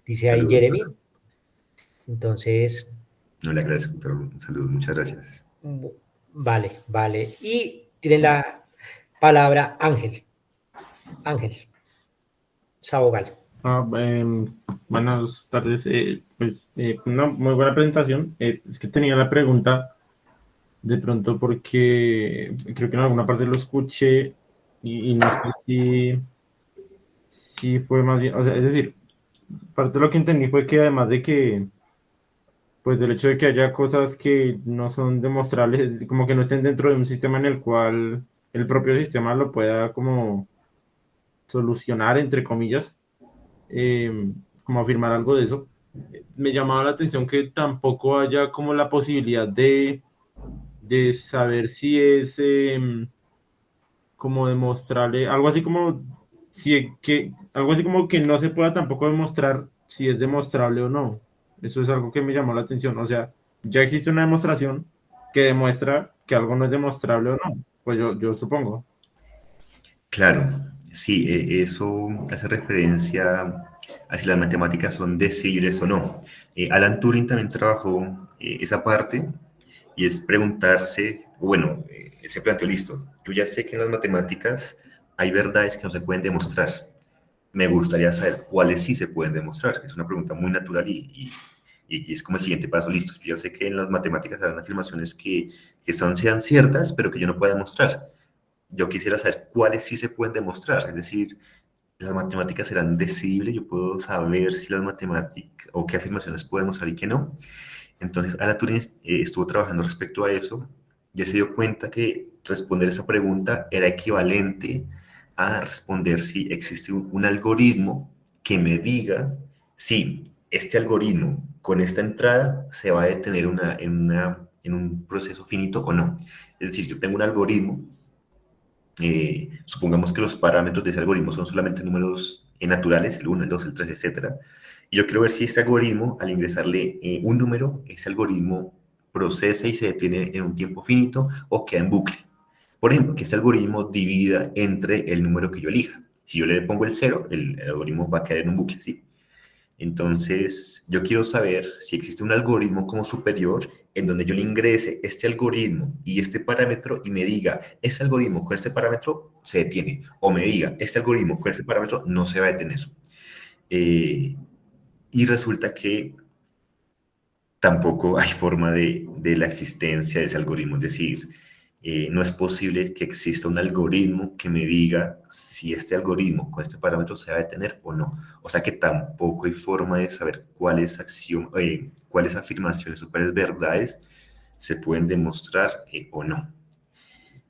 Dice ahí Saludos, Jeremy. doctor. Entonces, No le agradezco, doctor. Un saludo, muchas gracias. vale. Y tiene la palabra Ángel. Ángel Sabogal. Buenas tardes. Una muy buena presentación. Es que tenía la pregunta de pronto porque creo que en alguna parte lo escuché y no sé si fue más bien, o sea, es decir, parte de lo que entendí fue que además de que, pues del hecho de que haya cosas que no son demostrables, como que no estén dentro de un sistema en el cual el propio sistema lo pueda como solucionar, entre comillas, como afirmar algo de eso. Me llamaba la atención que tampoco haya como la posibilidad de saber si es como demostrarle, algo así como algo así como que no se pueda tampoco demostrar si es demostrable o no. Eso es algo que me llamó la atención. O sea, ya existe una demostración que demuestra que algo no es demostrable o no. Pues yo supongo. Claro, sí, eso hace referencia a si las matemáticas son decibles o no. Alan Turing también trabajó esa parte y es preguntarse, bueno, él se planteó, listo, yo ya sé que en las matemáticas hay verdades que no se pueden demostrar. Me gustaría saber cuáles sí se pueden demostrar. Es una pregunta muy natural y es como el siguiente paso, listo, yo ya sé que en las matemáticas habrán afirmaciones que sean ciertas, pero que yo no pueda demostrar. Yo quisiera saber cuáles sí se pueden demostrar, es decir, las matemáticas serán decidibles, yo puedo saber si las matemáticas o qué afirmaciones puedo demostrar y qué no. Entonces, Alan Turing estuvo trabajando respecto a eso, ya se dio cuenta que responder esa pregunta era equivalente a responder si existe un algoritmo que me diga si este algoritmo con esta entrada se va a detener en un proceso finito o no. Es decir, yo tengo un algoritmo, supongamos que los parámetros de ese algoritmo son solamente números naturales, el 1, el 2, el 3, etcétera. Y yo quiero ver si este algoritmo, al ingresarle un número, ese algoritmo procesa y se detiene en un tiempo finito o queda en bucle. Por ejemplo, que este algoritmo divida entre el número que yo elija. Si yo le pongo el 0, el algoritmo va a quedar en un bucle, ¿sí? Entonces, yo quiero saber si existe un algoritmo como superior en donde yo le ingrese este algoritmo y este parámetro y me diga, este algoritmo con este parámetro se detiene, o me diga, este algoritmo con este parámetro no se va a detener. Eh, y resulta que tampoco hay forma de la existencia de ese algoritmo, es decir, no es posible que exista un algoritmo que me diga si este algoritmo con este parámetro se va a detener o no. O sea que tampoco hay forma de saber cuáles afirmaciones o cuáles verdades se pueden demostrar o no.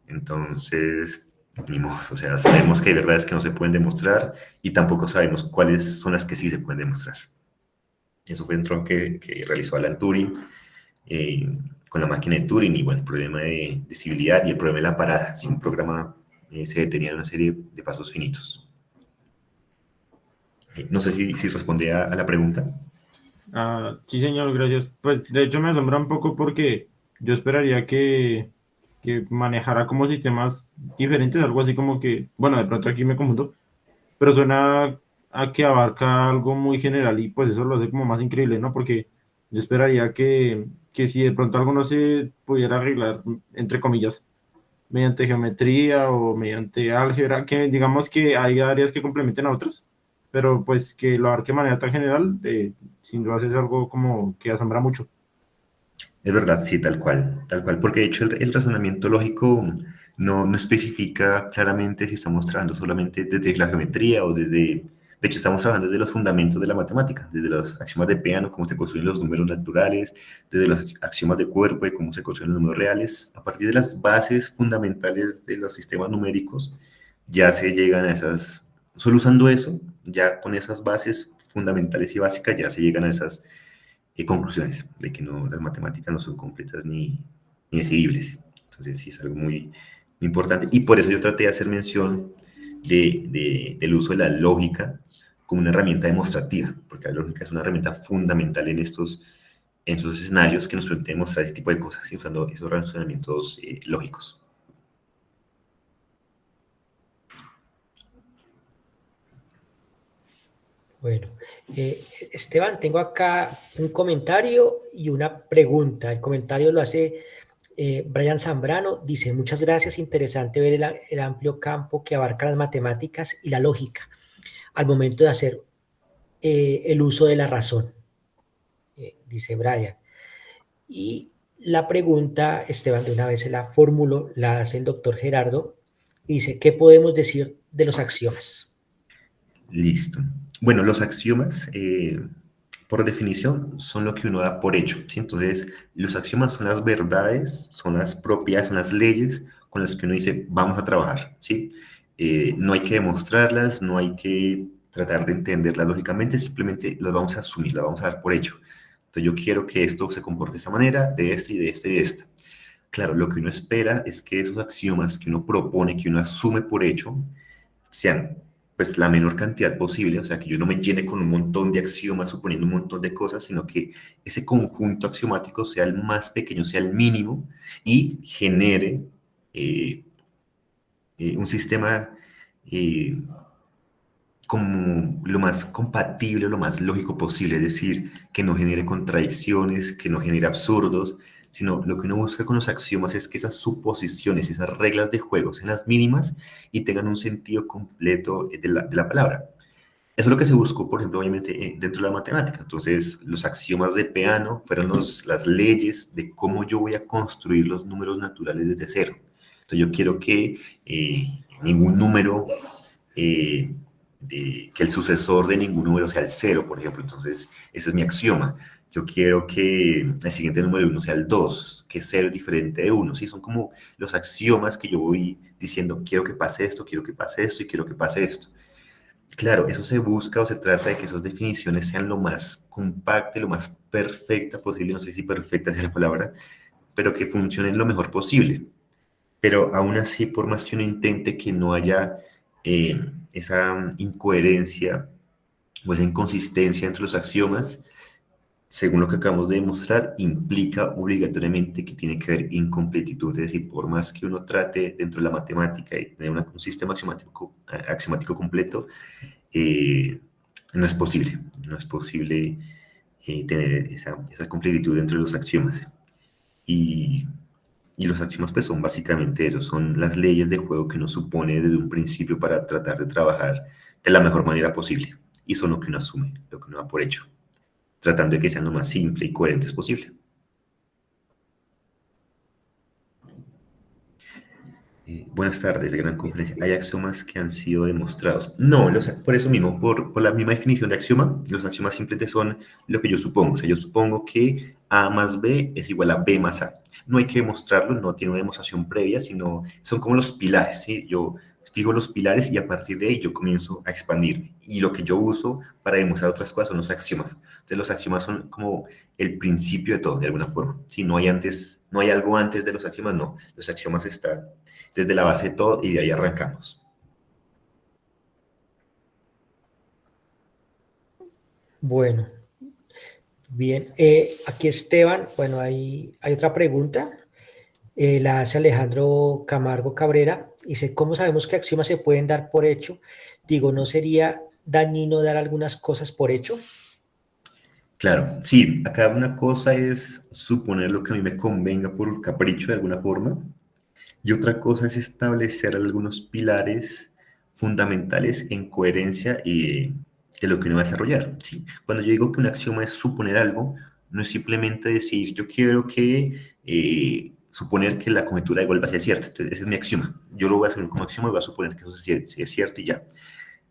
Entonces, ni modo, o sea, sabemos que hay verdades que no se pueden demostrar y tampoco sabemos cuáles son las que sí se pueden demostrar. Eso fue un trabajo que realizó Alan Turing con la máquina de Turing, igual el problema de visibilidad y el problema de la parada. Si un programa se detenía en una serie de pasos finitos. No sé si responde a la pregunta. Sí, señor, gracias. Pues de hecho me asombra un poco porque yo esperaría que manejara como sistemas diferentes, algo así como que, bueno, de pronto aquí me confundo, pero suena a que abarca algo muy general y pues eso lo hace como más increíble, ¿no? Porque yo esperaría que si de pronto algo no se pudiera arreglar, entre comillas, mediante geometría o mediante álgebra, que digamos que hay áreas que complementen a otras, pero pues que lo abarque de manera tan general, sin duda es algo como que asombra mucho. Es verdad, sí, tal cual, porque de hecho el razonamiento lógico no especifica claramente si estamos trabajando solamente desde la geometría o de hecho estamos trabajando desde los fundamentos de la matemática, desde los axiomas de Peano, cómo se construyen los números naturales, desde los axiomas de cuerpo, de cómo se construyen los números reales, a partir de las bases fundamentales de los sistemas numéricos, ya se llegan a esas, solo usando eso, ya con esas bases fundamentales y básicas, ya se llegan a esas conclusiones de que no, las matemáticas no son completas ni decidibles. Entonces sí es algo muy, muy importante. Y por eso yo traté de hacer mención del uso de la lógica como una herramienta demostrativa, porque la lógica es una herramienta fundamental en estos escenarios que nos permite demostrar ese tipo de cosas, ¿sí? Usando esos razonamientos lógicos. Bueno, Esteban, tengo acá un comentario y una pregunta. El comentario lo hace Brian Zambrano. Dice, muchas gracias, interesante ver el amplio campo que abarca las matemáticas y la lógica al momento de hacer el uso de la razón, dice Brian. Y la pregunta, Esteban, de una vez se la formulo, la hace el doctor Gerardo. Dice, ¿qué podemos decir de los axiomas? Listo. Bueno, los axiomas, por definición, son lo que uno da por hecho, ¿sí? Entonces, los axiomas son las verdades, son las propiedades, son las leyes con las que uno dice, vamos a trabajar, ¿sí? No hay que demostrarlas, no hay que tratar de entenderlas lógicamente, simplemente las vamos a asumir, las vamos a dar por hecho. Entonces, yo quiero que esto se comporte de esta manera, de esta y de esta y de esta. Claro, lo que uno espera es que esos axiomas que uno propone, que uno asume por hecho, sean pues la menor cantidad posible, o sea, que yo no me llene con un montón de axiomas suponiendo un montón de cosas, sino que ese conjunto axiomático sea el más pequeño, sea el mínimo y genere un sistema eh, como lo más compatible, lo más lógico posible, es decir, que no genere contradicciones, que no genere absurdos, sino lo que uno busca con los axiomas es que esas suposiciones, esas reglas de juego sean las mínimas y tengan un sentido completo de la palabra. Eso es lo que se buscó, por ejemplo, obviamente, dentro de la matemática. Entonces, los axiomas de Peano fueron las leyes de cómo yo voy a construir los números naturales desde cero. Entonces, yo quiero que ningún número eh, que el sucesor de ningún número sea el cero, por ejemplo. Entonces, ese es mi axioma. Yo quiero que el siguiente número de 1 sea el 2, que cero es diferente de 1. ¿Sí? Son como los axiomas que yo voy diciendo, quiero que pase esto, quiero que pase esto y quiero que pase esto. Claro, eso se busca o se trata de que esas definiciones sean lo más compacta, lo más perfecta posible, no sé si perfecta es la palabra, pero que funcionen lo mejor posible. Pero aún así, por más que uno intente que no haya esa incoherencia o esa inconsistencia entre los axiomas, según lo que acabamos de demostrar, implica obligatoriamente que tiene que haber incompletitud. Es decir, por más que uno trate dentro de la matemática y tener un sistema axiomático completo, eh, no es posible tener esa completitud dentro de los axiomas. Y, y los axiomas pues son básicamente eso, son las leyes de juego que uno supone desde un principio para tratar de trabajar de la mejor manera posible. Y son lo que uno asume, lo que uno da por hecho, tratando de que sean lo más simple y coherentes posible. Buenas tardes, gran conferencia. ¿Hay axiomas que han sido demostrados? No, por eso mismo, por la misma definición de axioma, los axiomas simplemente son lo que yo supongo. O sea, yo supongo que A más B es igual a B más A. No hay que demostrarlo, no tiene una demostración previa, sino son como los pilares, ¿sí? Yo fijo los pilares y a partir de ahí yo comienzo a expandirme. Y lo que yo uso para demostrar otras cosas son los axiomas. Entonces, los axiomas son como el principio de todo, de alguna forma. Si no hay antes, no hay algo antes de los axiomas, no. Los axiomas están desde la base de todo y de ahí arrancamos. Bueno, bien. Aquí Esteban, bueno, hay otra pregunta. La hace Alejandro Camargo Cabrera. Dice, ¿cómo sabemos qué axiomas se pueden dar por hecho? Digo, ¿no sería dañino dar algunas cosas por hecho? Claro, sí, acá una cosa es suponer lo que a mí me convenga por capricho de alguna forma, y otra cosa es establecer algunos pilares fundamentales en coherencia y de lo que uno va a desarrollar. ¿Sí? Cuando yo digo que un axioma es suponer algo, no es simplemente decir, yo quiero que suponer que la conjetura de Goldbach es cierta. Entonces, ese es mi axioma. Yo lo voy a hacer como axioma y voy a suponer que eso sí es cierto y ya.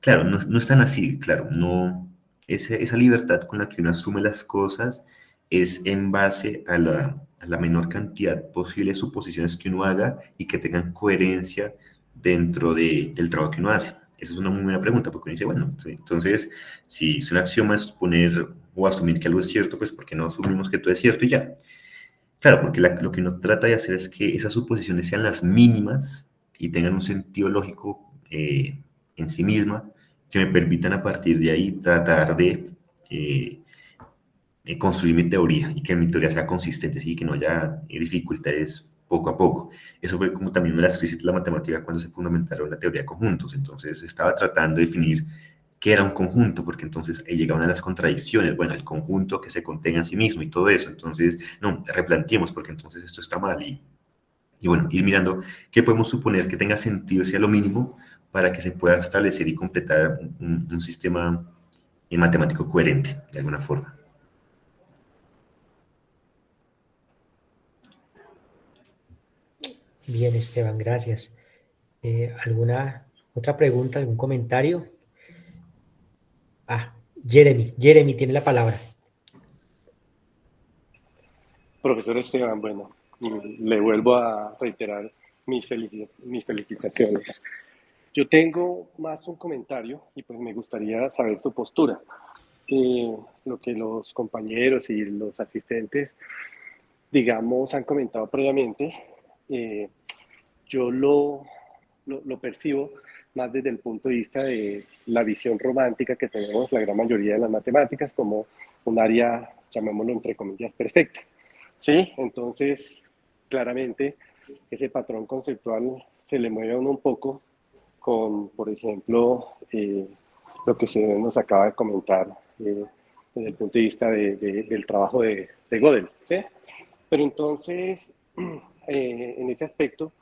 Claro, no es tan así, claro, no, esa libertad con la que uno asume las cosas es en base a la menor cantidad posible de suposiciones que uno haga y que tengan coherencia dentro del trabajo que uno hace. Esa es una muy buena pregunta, porque uno dice, bueno, sí, entonces, si es un axioma es suponer o asumir que algo es cierto, pues ¿por qué no asumimos que todo es cierto y ya? Claro, porque lo que uno trata de hacer es que esas suposiciones sean las mínimas y tengan un sentido lógico en sí misma, que me permitan a partir de ahí tratar eh, de construir mi teoría y que mi teoría sea consistente, ¿sí? Que no haya dificultades poco a poco. Eso fue como también una de las crisis de la matemática cuando se fundamentaron la teoría de conjuntos. Entonces estaba tratando de definir qué era un conjunto, porque entonces ahí llegaban a las contradicciones, bueno, el conjunto que se contenga en sí mismo y todo eso. Entonces, no, replanteemos, porque entonces esto está mal y bueno, ir mirando qué podemos suponer que tenga sentido, sea lo mínimo, para que se pueda establecer y completar un sistema matemático coherente, de alguna forma. Bien, Esteban, gracias. ¿Alguna otra pregunta, algún comentario? Ah, Jeremy tiene la palabra. Profesor Esteban, bueno, le vuelvo a reiterar mis felicitaciones. Yo tengo más un comentario y pues me gustaría saber su postura. Lo que los compañeros y los asistentes, digamos, han comentado previamente, eh, yo lo percibo más desde el punto de vista de la visión romántica que tenemos la gran mayoría de las matemáticas como un área, llamémoslo entre comillas, perfecta. Sí, entonces claramente ese patrón conceptual se le mueve a uno un poco con, por ejemplo, lo que se nos acaba de comentar desde el punto de vista del trabajo de Gödel, ¿sí? Pero entonces, en ese aspecto,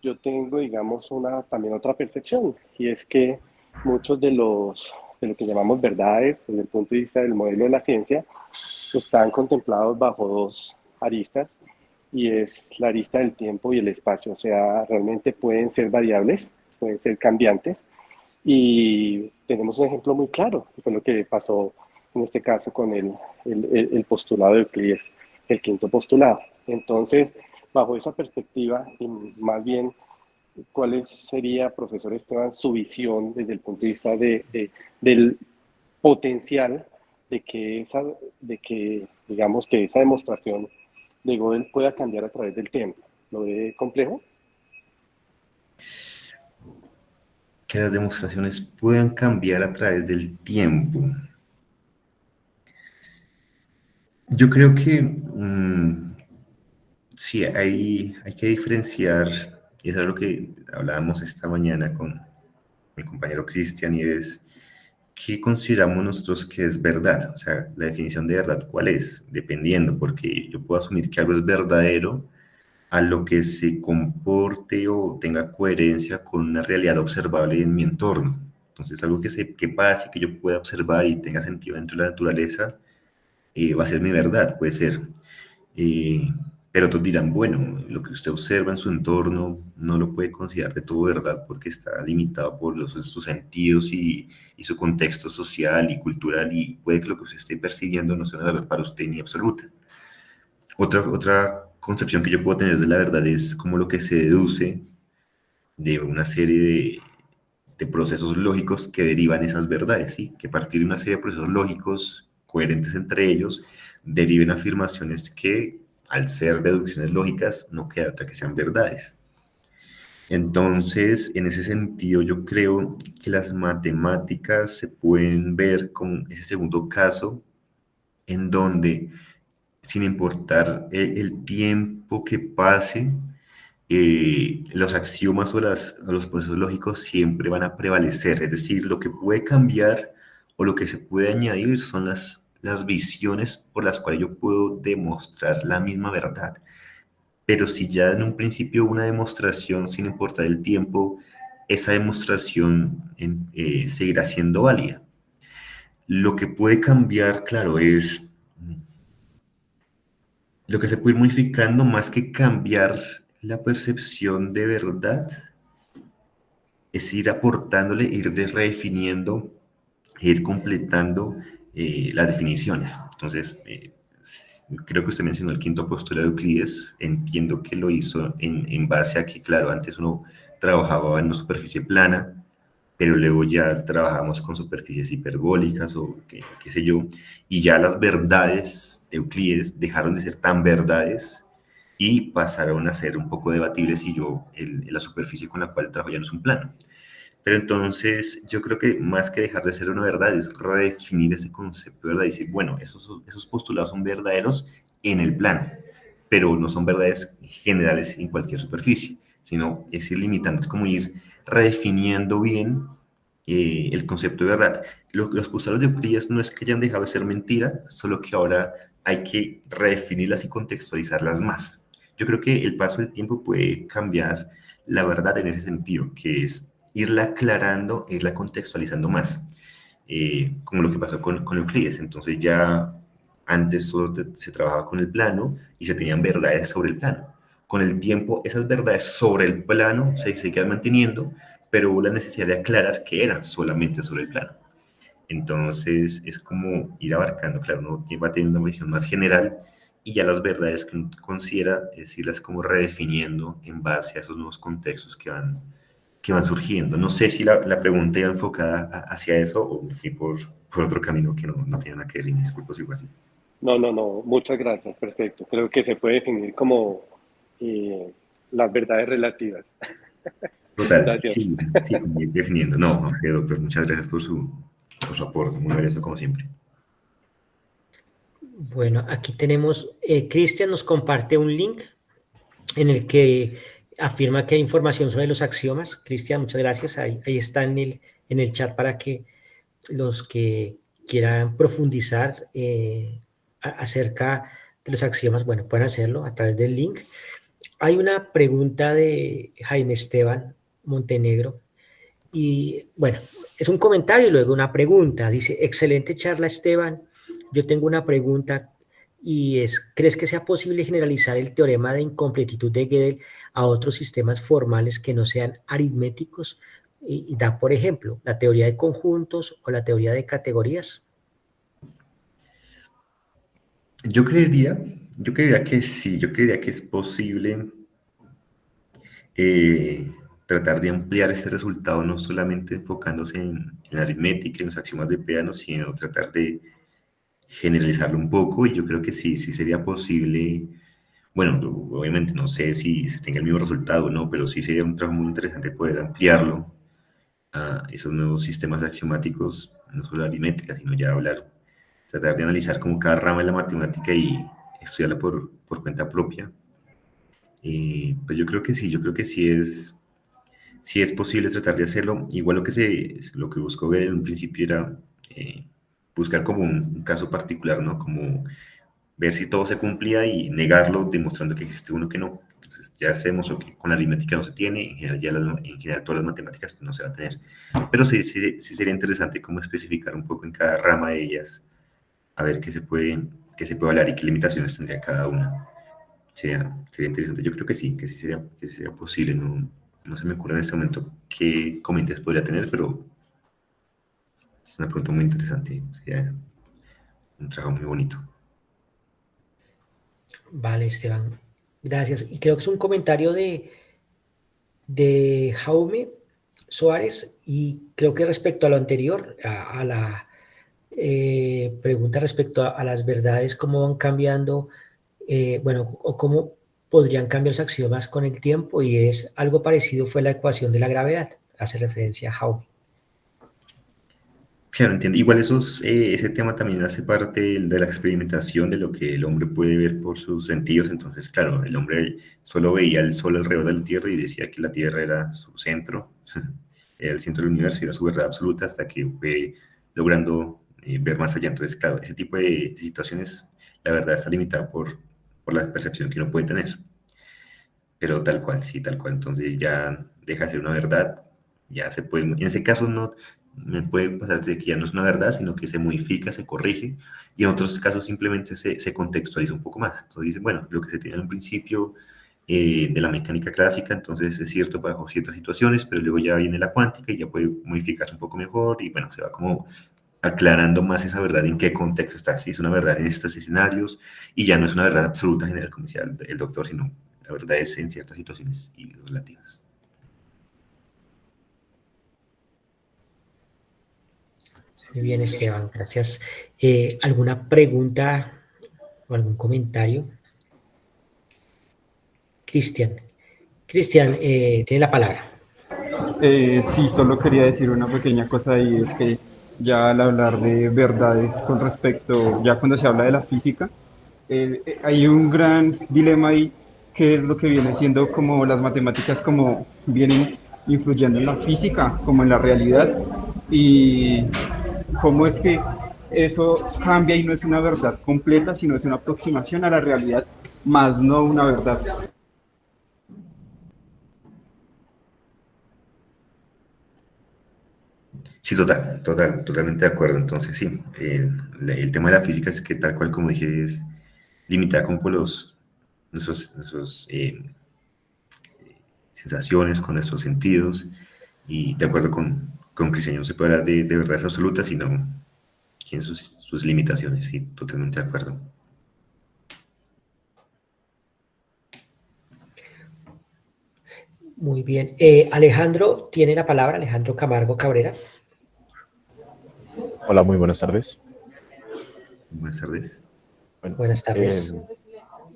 yo tengo, digamos, también otra percepción, y es que muchos de lo que llamamos verdades, desde el punto de vista del modelo de la ciencia, están contemplados bajo dos aristas, y es la arista del tiempo y el espacio. O sea, realmente pueden ser variables, pueden ser cambiantes, y tenemos un ejemplo muy claro, que fue lo que pasó en este caso con el postulado de Euclides, el quinto postulado. Entonces, bajo esa perspectiva, y más bien, ¿cuál sería, profesor Esteban, su visión desde el punto de vista del potencial de que, digamos, que esa demostración de Gödel pueda cambiar a través del tiempo? ¿Lo ve complejo? Que las demostraciones puedan cambiar a través del tiempo. Yo creo que sí, hay que diferenciar, y eso es lo que hablábamos esta mañana con mi compañero Cristian, y es qué consideramos nosotros que es verdad. O sea, la definición de verdad, ¿cuál es? Dependiendo, porque yo puedo asumir que algo es verdadero a lo que se comporte o tenga coherencia con una realidad observable en mi entorno. Entonces, algo que pase, que yo pueda observar y tenga sentido dentro de la naturaleza, va a ser mi verdad, puede ser. Eh, pero otros dirán, bueno, lo que usted observa en su entorno no lo puede considerar de todo verdad porque está limitado por sus sentidos y su contexto social y cultural, y puede que lo que usted esté percibiendo no sea una verdad para usted ni absoluta. Otra concepción que yo puedo tener de la verdad es como lo que se deduce de una serie de procesos lógicos que derivan esas verdades, ¿sí? Que a partir de una serie de procesos lógicos coherentes entre ellos, deriven afirmaciones que, al ser deducciones lógicas, no queda otra que sean verdades. Entonces, en ese sentido, yo creo que las matemáticas se pueden ver como ese segundo caso en donde, sin importar el tiempo que pase, los axiomas o los procesos lógicos siempre van a prevalecer. Es decir, lo que puede cambiar o lo que se puede añadir son las visiones por las cuales yo puedo demostrar la misma verdad. Pero si ya en un principio una demostración, sin importar el tiempo, esa demostración seguirá siendo válida. Lo que puede cambiar, claro, es Lo que se puede ir modificando más que cambiar la percepción de verdad es ir aportándole, ir redefiniendo, ir completando las definiciones. Entonces, creo que usted mencionó el quinto postulado de Euclides. Entiendo que lo hizo en base a que, claro, antes uno trabajaba en una superficie plana, pero luego ya trabajamos con superficies hiperbólicas o qué sé yo, y ya las verdades de Euclides dejaron de ser tan verdades y pasaron a ser un poco debatibles si la superficie con la cual trabajo ya no es un plano. Pero entonces yo creo que más que dejar de ser una verdad es redefinir ese concepto de verdad y decir, bueno, esos postulados son verdaderos en el plano, pero no son verdades generales en cualquier superficie, sino es ir limitando, es como ir redefiniendo bien el concepto de verdad. Los postulados de Euclides no es que hayan dejado de ser mentira, solo que ahora hay que redefinirlas y contextualizarlas más. Yo creo que el paso del tiempo puede cambiar la verdad en ese sentido, que es irla aclarando, irla contextualizando más, como lo que pasó con Euclides. Entonces ya antes solo se trabajaba con el plano y se tenían verdades sobre el plano. Con el tiempo esas verdades sobre el plano se seguían manteniendo, pero hubo la necesidad de aclarar que eran solamente sobre el plano. Entonces es como ir abarcando, claro, uno va teniendo una visión más general y ya las verdades que uno considera es irlas como redefiniendo en base a esos nuevos contextos que van surgiendo. No sé si la pregunta iba enfocada hacia eso o me fui por otro camino que no tiene nada que ver y me disculpo si fue así. No, no, no, muchas gracias, perfecto. Creo que se puede definir como eh, las verdades relativas. Total, Gracias. sí, sí, como ir definiendo. No, a usted, doctor, muchas gracias por su aporte, muy valioso como siempre. Bueno, aquí tenemos, Cristian nos comparte un link en el que afirma que hay información sobre los axiomas. Cristian, muchas gracias. Ahí está en el chat para que los que quieran profundizar acerca de los axiomas, bueno, pueden hacerlo a través del link. Hay una pregunta de Jaime Esteban Montenegro y bueno, es un comentario y luego una pregunta. Dice, excelente charla Esteban, yo tengo una pregunta y es, ¿crees que sea posible generalizar el teorema de incompletitud de Gödel a otros sistemas formales que no sean aritméticos? Y da, por ejemplo, la teoría de conjuntos o la teoría de categorías. Yo creería que sí, yo creería que es posible eh, tratar de ampliar este resultado, no solamente enfocándose en aritmética, en los axiomas de Peano, sino tratar de generalizarlo un poco, y yo creo que sí, sí sería posible. Bueno, obviamente no sé si se tenga el mismo resultado o no, pero sí sería un trabajo muy interesante poder ampliarlo a esos nuevos sistemas axiomáticos, no solo aritmética, sino ya hablar, tratar de analizar como cada rama de la matemática y estudiarla por cuenta propia. Pues yo creo que sí, yo creo que sí es posible tratar de hacerlo. Igual lo que buscó ver en un principio era buscar como un caso particular, ¿no? Como ver si todo se cumplía y negarlo, demostrando que existe uno que no. Entonces ya sabemos que con la aritmética no se tiene, en general, en general todas las matemáticas pues, no se va a tener. Pero sí sería interesante como especificar un poco en cada rama de ellas, a ver qué se puede hablar y qué limitaciones tendría cada una. Sería interesante. Yo creo que sí sería posible. No se me ocurre en este momento qué comentarios podría tener, pero es una pregunta muy interesante. Sería un trabajo muy bonito. Vale, Esteban, gracias. Y creo que es un comentario de Jaume Suárez y creo que respecto a lo anterior, a la pregunta respecto a las verdades, cómo van cambiando, bueno, o cómo podrían cambiar los axiomas con el tiempo y es algo parecido fue la ecuación de la gravedad, hace referencia a Jaume. Claro, entiendo. Igual ese tema también hace parte de la experimentación de lo que el hombre puede ver por sus sentidos. Entonces, claro, el hombre solo veía el sol alrededor de la Tierra y decía que la Tierra era su centro, era el centro del universo y era su verdad absoluta hasta que fue logrando ver más allá. Entonces, claro, ese tipo de situaciones, la verdad está limitada por la percepción que uno puede tener. Pero tal cual, sí, tal cual. Entonces ya deja de ser una verdad, ya se puede, en ese caso me puede pasar de que ya no es una verdad, sino que se modifica, se corrige, y en otros casos simplemente se contextualiza un poco más. Entonces dicen, bueno, lo que se tiene en un principio de la mecánica clásica, entonces es cierto bajo ciertas situaciones, pero luego ya viene la cuántica y ya puede modificarse un poco mejor, y bueno, se va como aclarando más esa verdad en qué contexto está, si es una verdad en estos escenarios, y ya no es una verdad absoluta general, como decía el doctor, sino la verdad es en ciertas situaciones y relativas. Muy bien, Esteban, gracias. ¿Alguna pregunta o algún comentario? Cristian. Cristian, tiene la palabra. Sí, solo quería decir una pequeña cosa y es que ya al hablar de verdades con respecto, ya cuando se habla de la física, hay un gran dilema ahí, que es lo que viene siendo como las matemáticas como vienen influyendo en la física, como en la realidad, y cómo es que eso cambia y no es una verdad completa, sino es una aproximación a la realidad, más no una verdad. Sí, totalmente de acuerdo. Entonces, sí, el tema de la física es que tal cual como dije, es limitada como por nuestros sensaciones, con nuestros sentidos, y de acuerdo con Cristian, no se puede hablar de verdades absolutas, sino tiene sus limitaciones, sí, totalmente de acuerdo. Muy bien. Alejandro tiene la palabra, Alejandro Camargo Cabrera. Hola, muy buenas tardes. Buenas tardes. Bueno, Buenas tardes.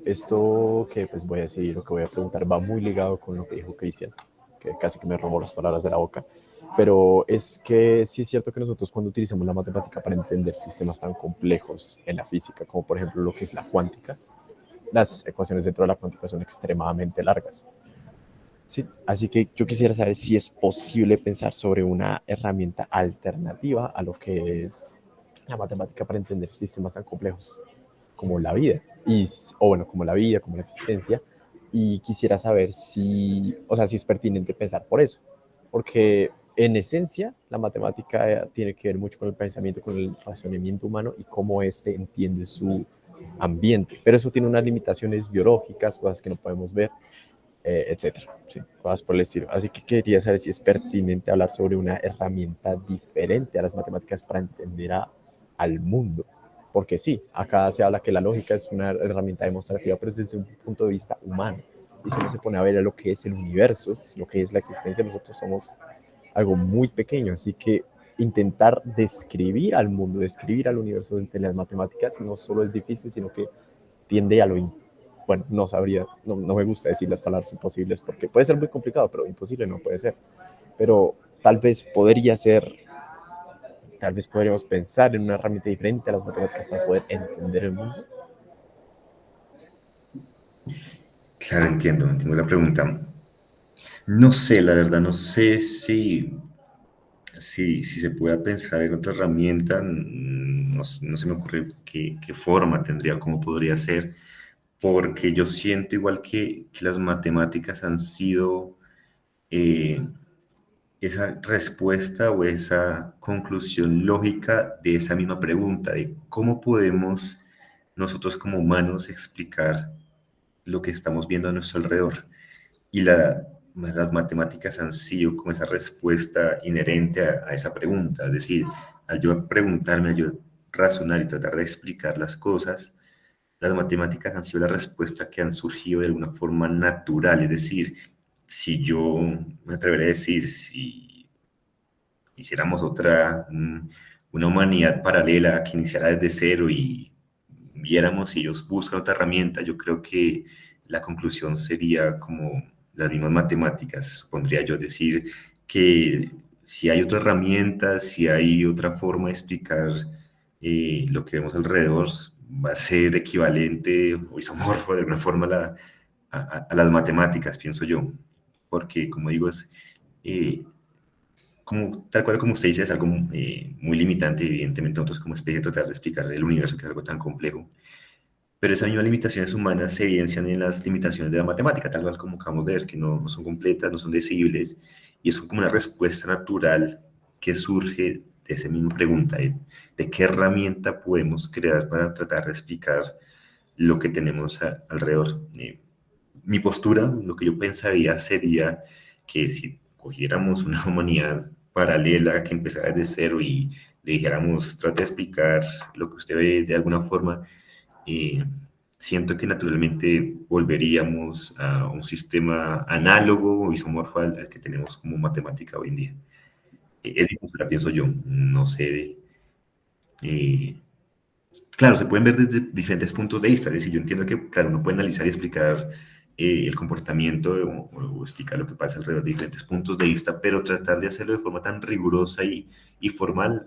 esto que pues voy a decir, lo que voy a preguntar, va muy ligado con lo que dijo Cristian, que casi que me robó las palabras de la boca, pero es que sí es cierto que nosotros cuando utilizamos la matemática para entender sistemas tan complejos en la física, como por ejemplo lo que es la cuántica, las ecuaciones dentro de la cuántica son extremadamente largas. Sí, así que yo quisiera saber si es posible pensar sobre una herramienta alternativa a lo que es la matemática para entender sistemas tan complejos como la vida, o bueno, como la vida, como la existencia, y quisiera saber si, o sea, si es pertinente pensar por eso, porque en esencia la matemática tiene que ver mucho con el pensamiento, con el razonamiento humano y cómo éste entiende su ambiente, pero eso tiene unas limitaciones biológicas, cosas que no podemos ver, etcétera, sí, cosas por el estilo. Así que quería saber si es pertinente hablar sobre una herramienta diferente a las matemáticas para entender al mundo. Porque sí, acá se habla que la lógica es una herramienta demostrativa, pero es desde un punto de vista humano. Y si uno se pone a ver lo que es el universo, lo que es la existencia, nosotros somos algo muy pequeño. Así que intentar describir al mundo, describir al universo entre las matemáticas, no solo es difícil, sino que tiende a lo bueno, no sabría, no me gusta decir las palabras imposibles porque puede ser muy complicado, pero imposible no puede ser. Pero tal vez podría ser, tal vez podríamos pensar en una herramienta diferente a las matemáticas para poder entender el mundo. Claro, entiendo la pregunta. No sé, la verdad, no sé si se pueda pensar en otra herramienta, no se me ocurre qué forma tendría, cómo podría ser, porque yo siento igual que las matemáticas han sido esa respuesta o esa conclusión lógica de esa misma pregunta, de cómo podemos nosotros como humanos explicar lo que estamos viendo a nuestro alrededor. Y las matemáticas han sido como esa respuesta inherente a esa pregunta. Es decir, al yo preguntarme, al yo razonar y tratar de explicar las cosas, las matemáticas han sido la respuesta que han surgido de alguna forma natural. Es decir, si yo me atreveré a decir, si hiciéramos una humanidad paralela que iniciara desde cero y viéramos si ellos buscan otra herramienta, yo creo que la conclusión sería como las mismas matemáticas, pondría yo, decir que si hay otra herramienta, si hay otra forma de explicar lo que vemos alrededor, va a ser equivalente o isomorfo de alguna forma a las matemáticas, pienso yo, porque como digo, tal cual como usted dice, es algo muy limitante, evidentemente nosotros como especie tratar de explicar el universo, que es algo tan complejo, pero esas mismas limitaciones humanas se evidencian en las limitaciones de la matemática, tal cual como acabamos de ver, que no son completas, no son decibles, y es como una respuesta natural que surge de esa misma pregunta, de qué herramienta podemos crear para tratar de explicar lo que tenemos alrededor. Mi postura, lo que yo pensaría sería que si cogiéramos una humanidad paralela que empezara desde cero y le dijéramos, trate de explicar lo que usted ve de alguna forma, siento que naturalmente volveríamos a un sistema análogo o isomorfo al que tenemos como matemática hoy en día. Es mi postura, pienso yo, no sé. Claro, se pueden ver desde diferentes puntos de vista. Es decir, yo entiendo que, claro, uno puede analizar y explicar el comportamiento o explicar lo que pasa alrededor de diferentes puntos de vista, pero tratar de hacerlo de forma tan rigurosa y formal,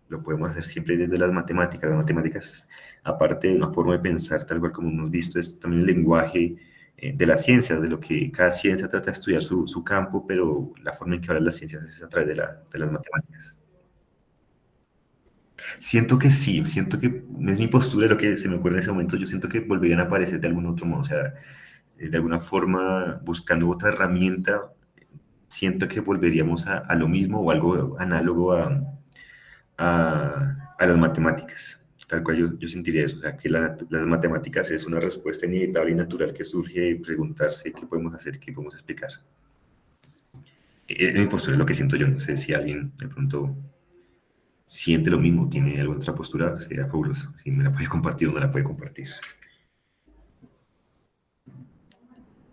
lo podemos hacer siempre desde las matemáticas. Las matemáticas, aparte de una forma de pensar, tal cual como hemos visto, es también el lenguaje de las ciencias, de lo que cada ciencia trata de estudiar su campo, pero la forma en que hablan las ciencias es a través de las matemáticas. Siento que es mi postura lo que se me ocurre en ese momento. Yo siento que volverían a aparecer de algún otro modo, o sea, de alguna forma buscando otra herramienta. Siento que volveríamos a lo mismo o algo análogo a las matemáticas. Tal cual yo sentiría eso, o sea, que las matemáticas es una respuesta inevitable y natural que surge de preguntarse qué podemos hacer, qué podemos explicar. Es mi postura, es lo que siento yo. No sé si alguien de pronto siente lo mismo, tiene alguna otra postura, sería fabuloso. Si me la puede compartir o no la puede compartir.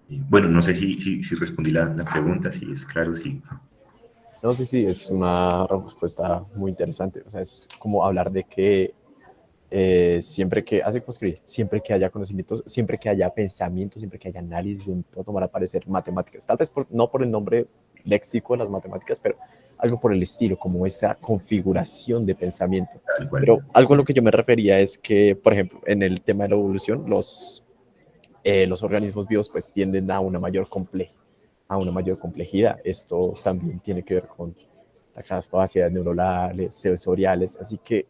Y bueno, no sé si respondí la pregunta, si es claro, si... No, sí, sí, es una respuesta muy interesante. O sea, es como hablar de que siempre que, así como escribir, siempre que haya conocimientos, siempre que haya pensamiento, siempre que haya análisis, va a tomar a aparecer matemáticas. Tal vez no por el nombre léxico de las matemáticas, pero algo por el estilo, como esa configuración de pensamiento. Igual. Pero algo a lo que yo me refería es que, por ejemplo, en el tema de la evolución, los organismos vivos pues tienden a una mayor complejidad. Esto también tiene que ver con las capacidades neuronales, sensoriales, así que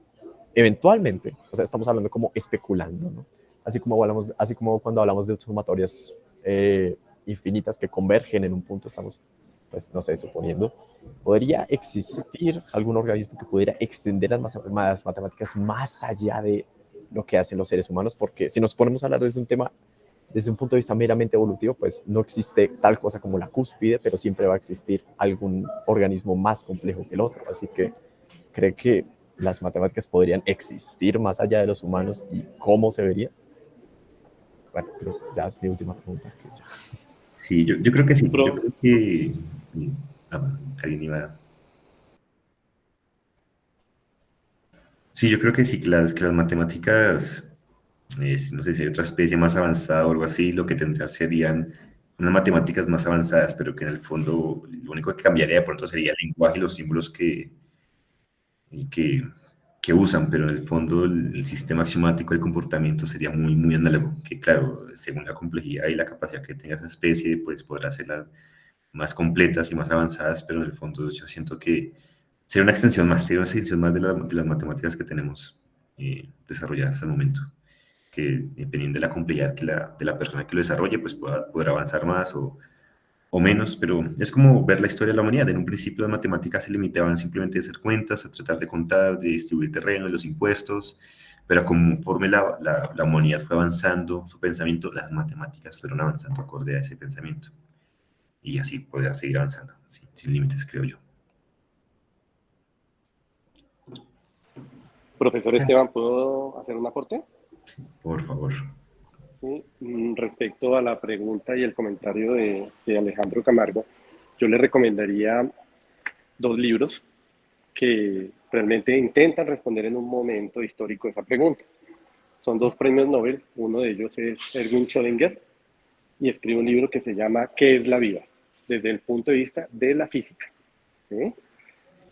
eventualmente, o sea, estamos hablando como especulando, ¿no? Así como cuando hablamos de sumatorias infinitas que convergen en un punto, estamos, pues, no sé, suponiendo, podría existir algún organismo que pudiera extender las matemáticas más allá de lo que hacen los seres humanos, porque si nos ponemos a hablar desde un tema, desde un punto de vista meramente evolutivo, pues no existe tal cosa como la cúspide, pero siempre va a existir algún organismo más complejo que el otro. Así que cree que las matemáticas podrían existir más allá de los humanos y cómo se vería. Bueno, creo que ya es mi última pregunta. Sí, yo creo que sí. Yo creo que... alguien iba... Sí, yo creo que sí, que las matemáticas, no sé si hay otra especie más avanzada o algo así, lo que tendría serían unas matemáticas más avanzadas, pero que en el fondo lo único que cambiaría de pronto sería el lenguaje y los símbolos y que usan, pero en el fondo el sistema axiomático del comportamiento sería muy análogo, que claro, según la complejidad y la capacidad que tenga esa especie, pues podrá hacerlas más completas y más avanzadas, pero en el fondo yo siento que sería una extensión más de las matemáticas que tenemos desarrolladas hasta el momento, que dependiendo de la complejidad de la persona que lo desarrolle, pues podrá avanzar más o menos, pero es como ver la historia de la humanidad. En un principio las matemáticas se limitaban simplemente a hacer cuentas, a tratar de contar, de distribuir terreno, de los impuestos, pero conforme la humanidad fue avanzando, su pensamiento, las matemáticas fueron avanzando acorde a ese pensamiento. Y así podrá seguir avanzando, sin límites, creo yo. Profesor Esteban, ¿puedo hacer un aporte? Por favor. Sí, respecto a la pregunta y el comentario de Alejandro Camargo, yo le recomendaría dos libros que realmente intentan responder en un momento histórico esa pregunta. Son dos premios Nobel, uno de ellos es Erwin Schrödinger y escribe un libro que se llama ¿Qué es la vida? Desde el punto de vista de la física. ¿Sí?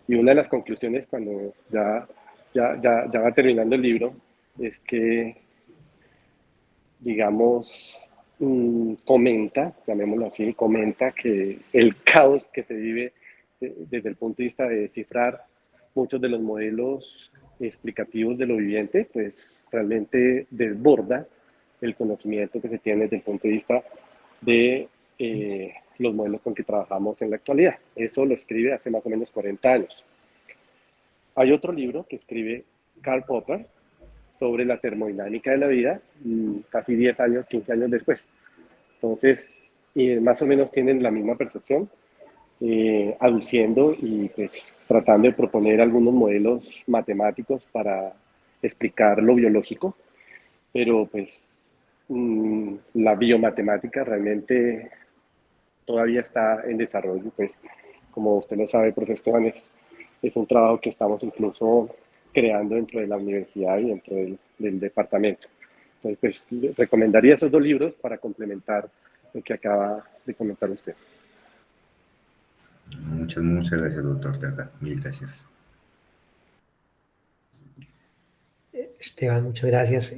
Y una de las conclusiones cuando ya va terminando el libro es que, digamos, comenta, llamémoslo así, comenta que el caos que se vive desde el punto de vista de descifrar muchos de los modelos explicativos de lo viviente, pues realmente desborda el conocimiento que se tiene desde el punto de vista de los modelos con que trabajamos en la actualidad. Eso lo escribe hace más o menos 40 años. Hay otro libro que escribe Karl Popper sobre la termodinámica de la vida, casi 10 años, 15 años después. Entonces, más o menos tienen la misma percepción, aduciendo y pues tratando de proponer algunos modelos matemáticos para explicar lo biológico, pero pues la biomatemática realmente todavía está en desarrollo, pues como usted lo sabe, profesor Esteban, es un trabajo que estamos incluso creando dentro de la universidad y dentro del departamento. Entonces, pues recomendaría esos 2 libros para complementar lo que acaba de comentar usted. Muchas gracias, doctor, de verdad, mil gracias. Esteban, muchas gracias.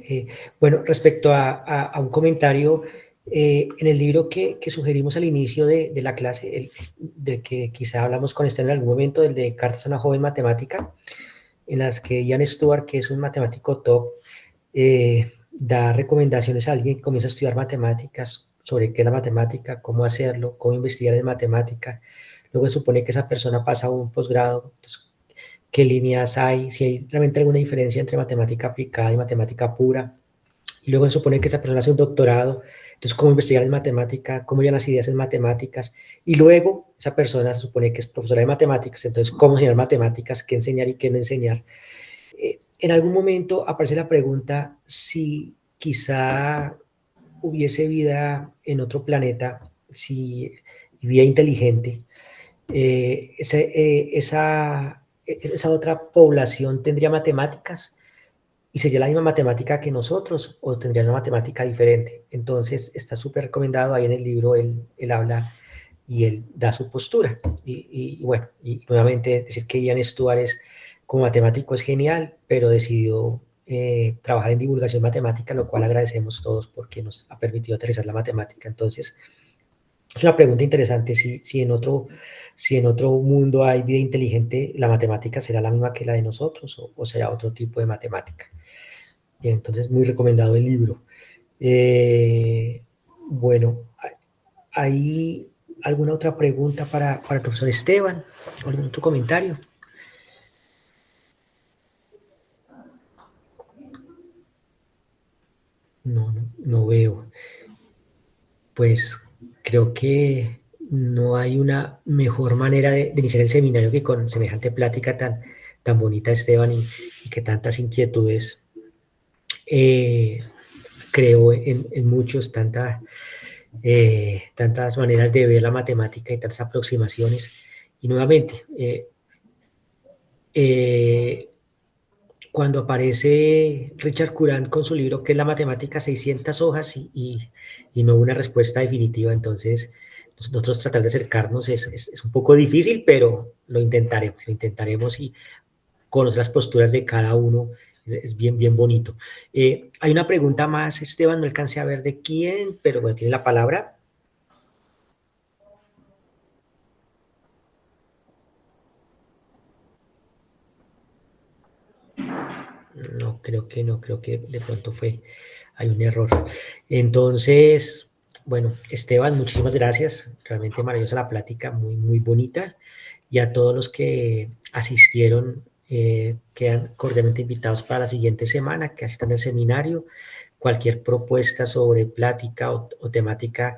Bueno, respecto a un comentario, en el libro que sugerimos al inicio de la clase, del que quizá hablamos con Esteban en algún momento, el de Cartas a una joven matemática, en las que Ian Stewart, que es un matemático top, da recomendaciones a alguien que comienza a estudiar matemáticas, sobre qué es la matemática, cómo hacerlo, cómo investigar en matemática. Luego se supone que esa persona pasa a un posgrado, entonces, qué líneas hay, si hay realmente alguna diferencia entre matemática aplicada y matemática pura. Y luego se supone que esa persona hace un doctorado, entonces cómo investigar en matemática, cómo llegan las ideas en matemáticas, y luego esa persona se supone que es profesora de matemáticas, entonces cómo enseñar matemáticas, qué enseñar y qué no enseñar. En algún momento aparece la pregunta si quizá hubiese vida en otro planeta, si vida inteligente, esa otra población tendría matemáticas y sería la misma matemática que nosotros o tendría una matemática diferente. Entonces está súper recomendado, ahí en el libro él habla y él da su postura. Y bueno, y nuevamente decir que Ian Stewart como matemático es genial, pero decidió trabajar en divulgación matemática, lo cual agradecemos todos porque nos ha permitido aterrizar la matemática. Entonces, es una pregunta interesante, si en otro mundo hay vida inteligente, ¿la matemática será la misma que la de nosotros o será otro tipo de matemática? Bien, entonces, muy recomendado el libro. Bueno, ¿hay alguna otra pregunta para el profesor Esteban? ¿Algún otro comentario? No veo. Pues creo que no hay una mejor manera de iniciar el seminario que con semejante plática tan bonita, Esteban, y que tantas inquietudes creo en muchos, tantas maneras de ver la matemática y tantas aproximaciones. Y nuevamente, cuando aparece Richard Curran con su libro, que es la matemática, 600 hojas y no una respuesta definitiva, entonces nosotros tratar de acercarnos es un poco difícil, pero lo intentaremos y conocer las posturas de cada uno es bien bonito. Hay una pregunta más, Esteban, no alcancé a ver de quién, pero bueno, tiene la palabra. No, creo que de pronto hay un error. Entonces, bueno, Esteban, muchísimas gracias, realmente maravillosa la plática, muy bonita, y a todos los que asistieron, quedan cordialmente invitados para la siguiente semana, que asistan al seminario. Cualquier propuesta sobre plática o temática,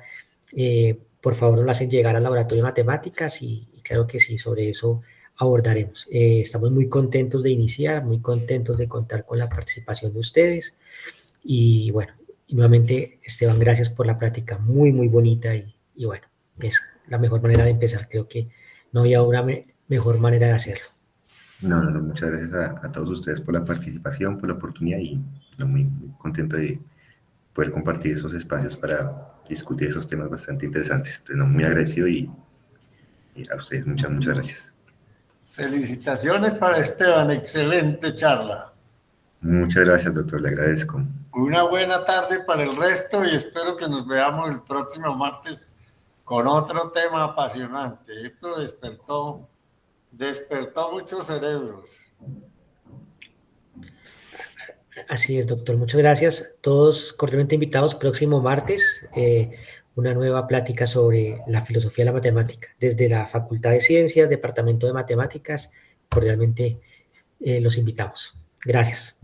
por favor nos la hacen llegar al laboratorio de matemáticas y claro que sí, sobre eso abordaremos. Estamos muy contentos de iniciar, muy contentos de contar con la participación de ustedes y bueno, y nuevamente Esteban, gracias por la práctica, muy bonita y bueno, es la mejor manera de empezar, creo que no había una mejor manera de hacerlo. No, muchas gracias a todos ustedes por la participación, por la oportunidad y muy contento de poder compartir esos espacios para discutir esos temas bastante interesantes. Entonces, muy agradecido y a ustedes muchas gracias. Felicitaciones para Esteban, excelente charla. Muchas gracias, doctor, le agradezco. Una buena tarde para el resto y espero que nos veamos el próximo martes con otro tema apasionante. Esto despertó muchos cerebros. Así es, doctor. Muchas gracias. Todos cordialmente invitados próximo martes. una nueva plática sobre la filosofía de la matemática. Desde la Facultad de Ciencias, Departamento de Matemáticas, cordialmente los invitamos. Gracias.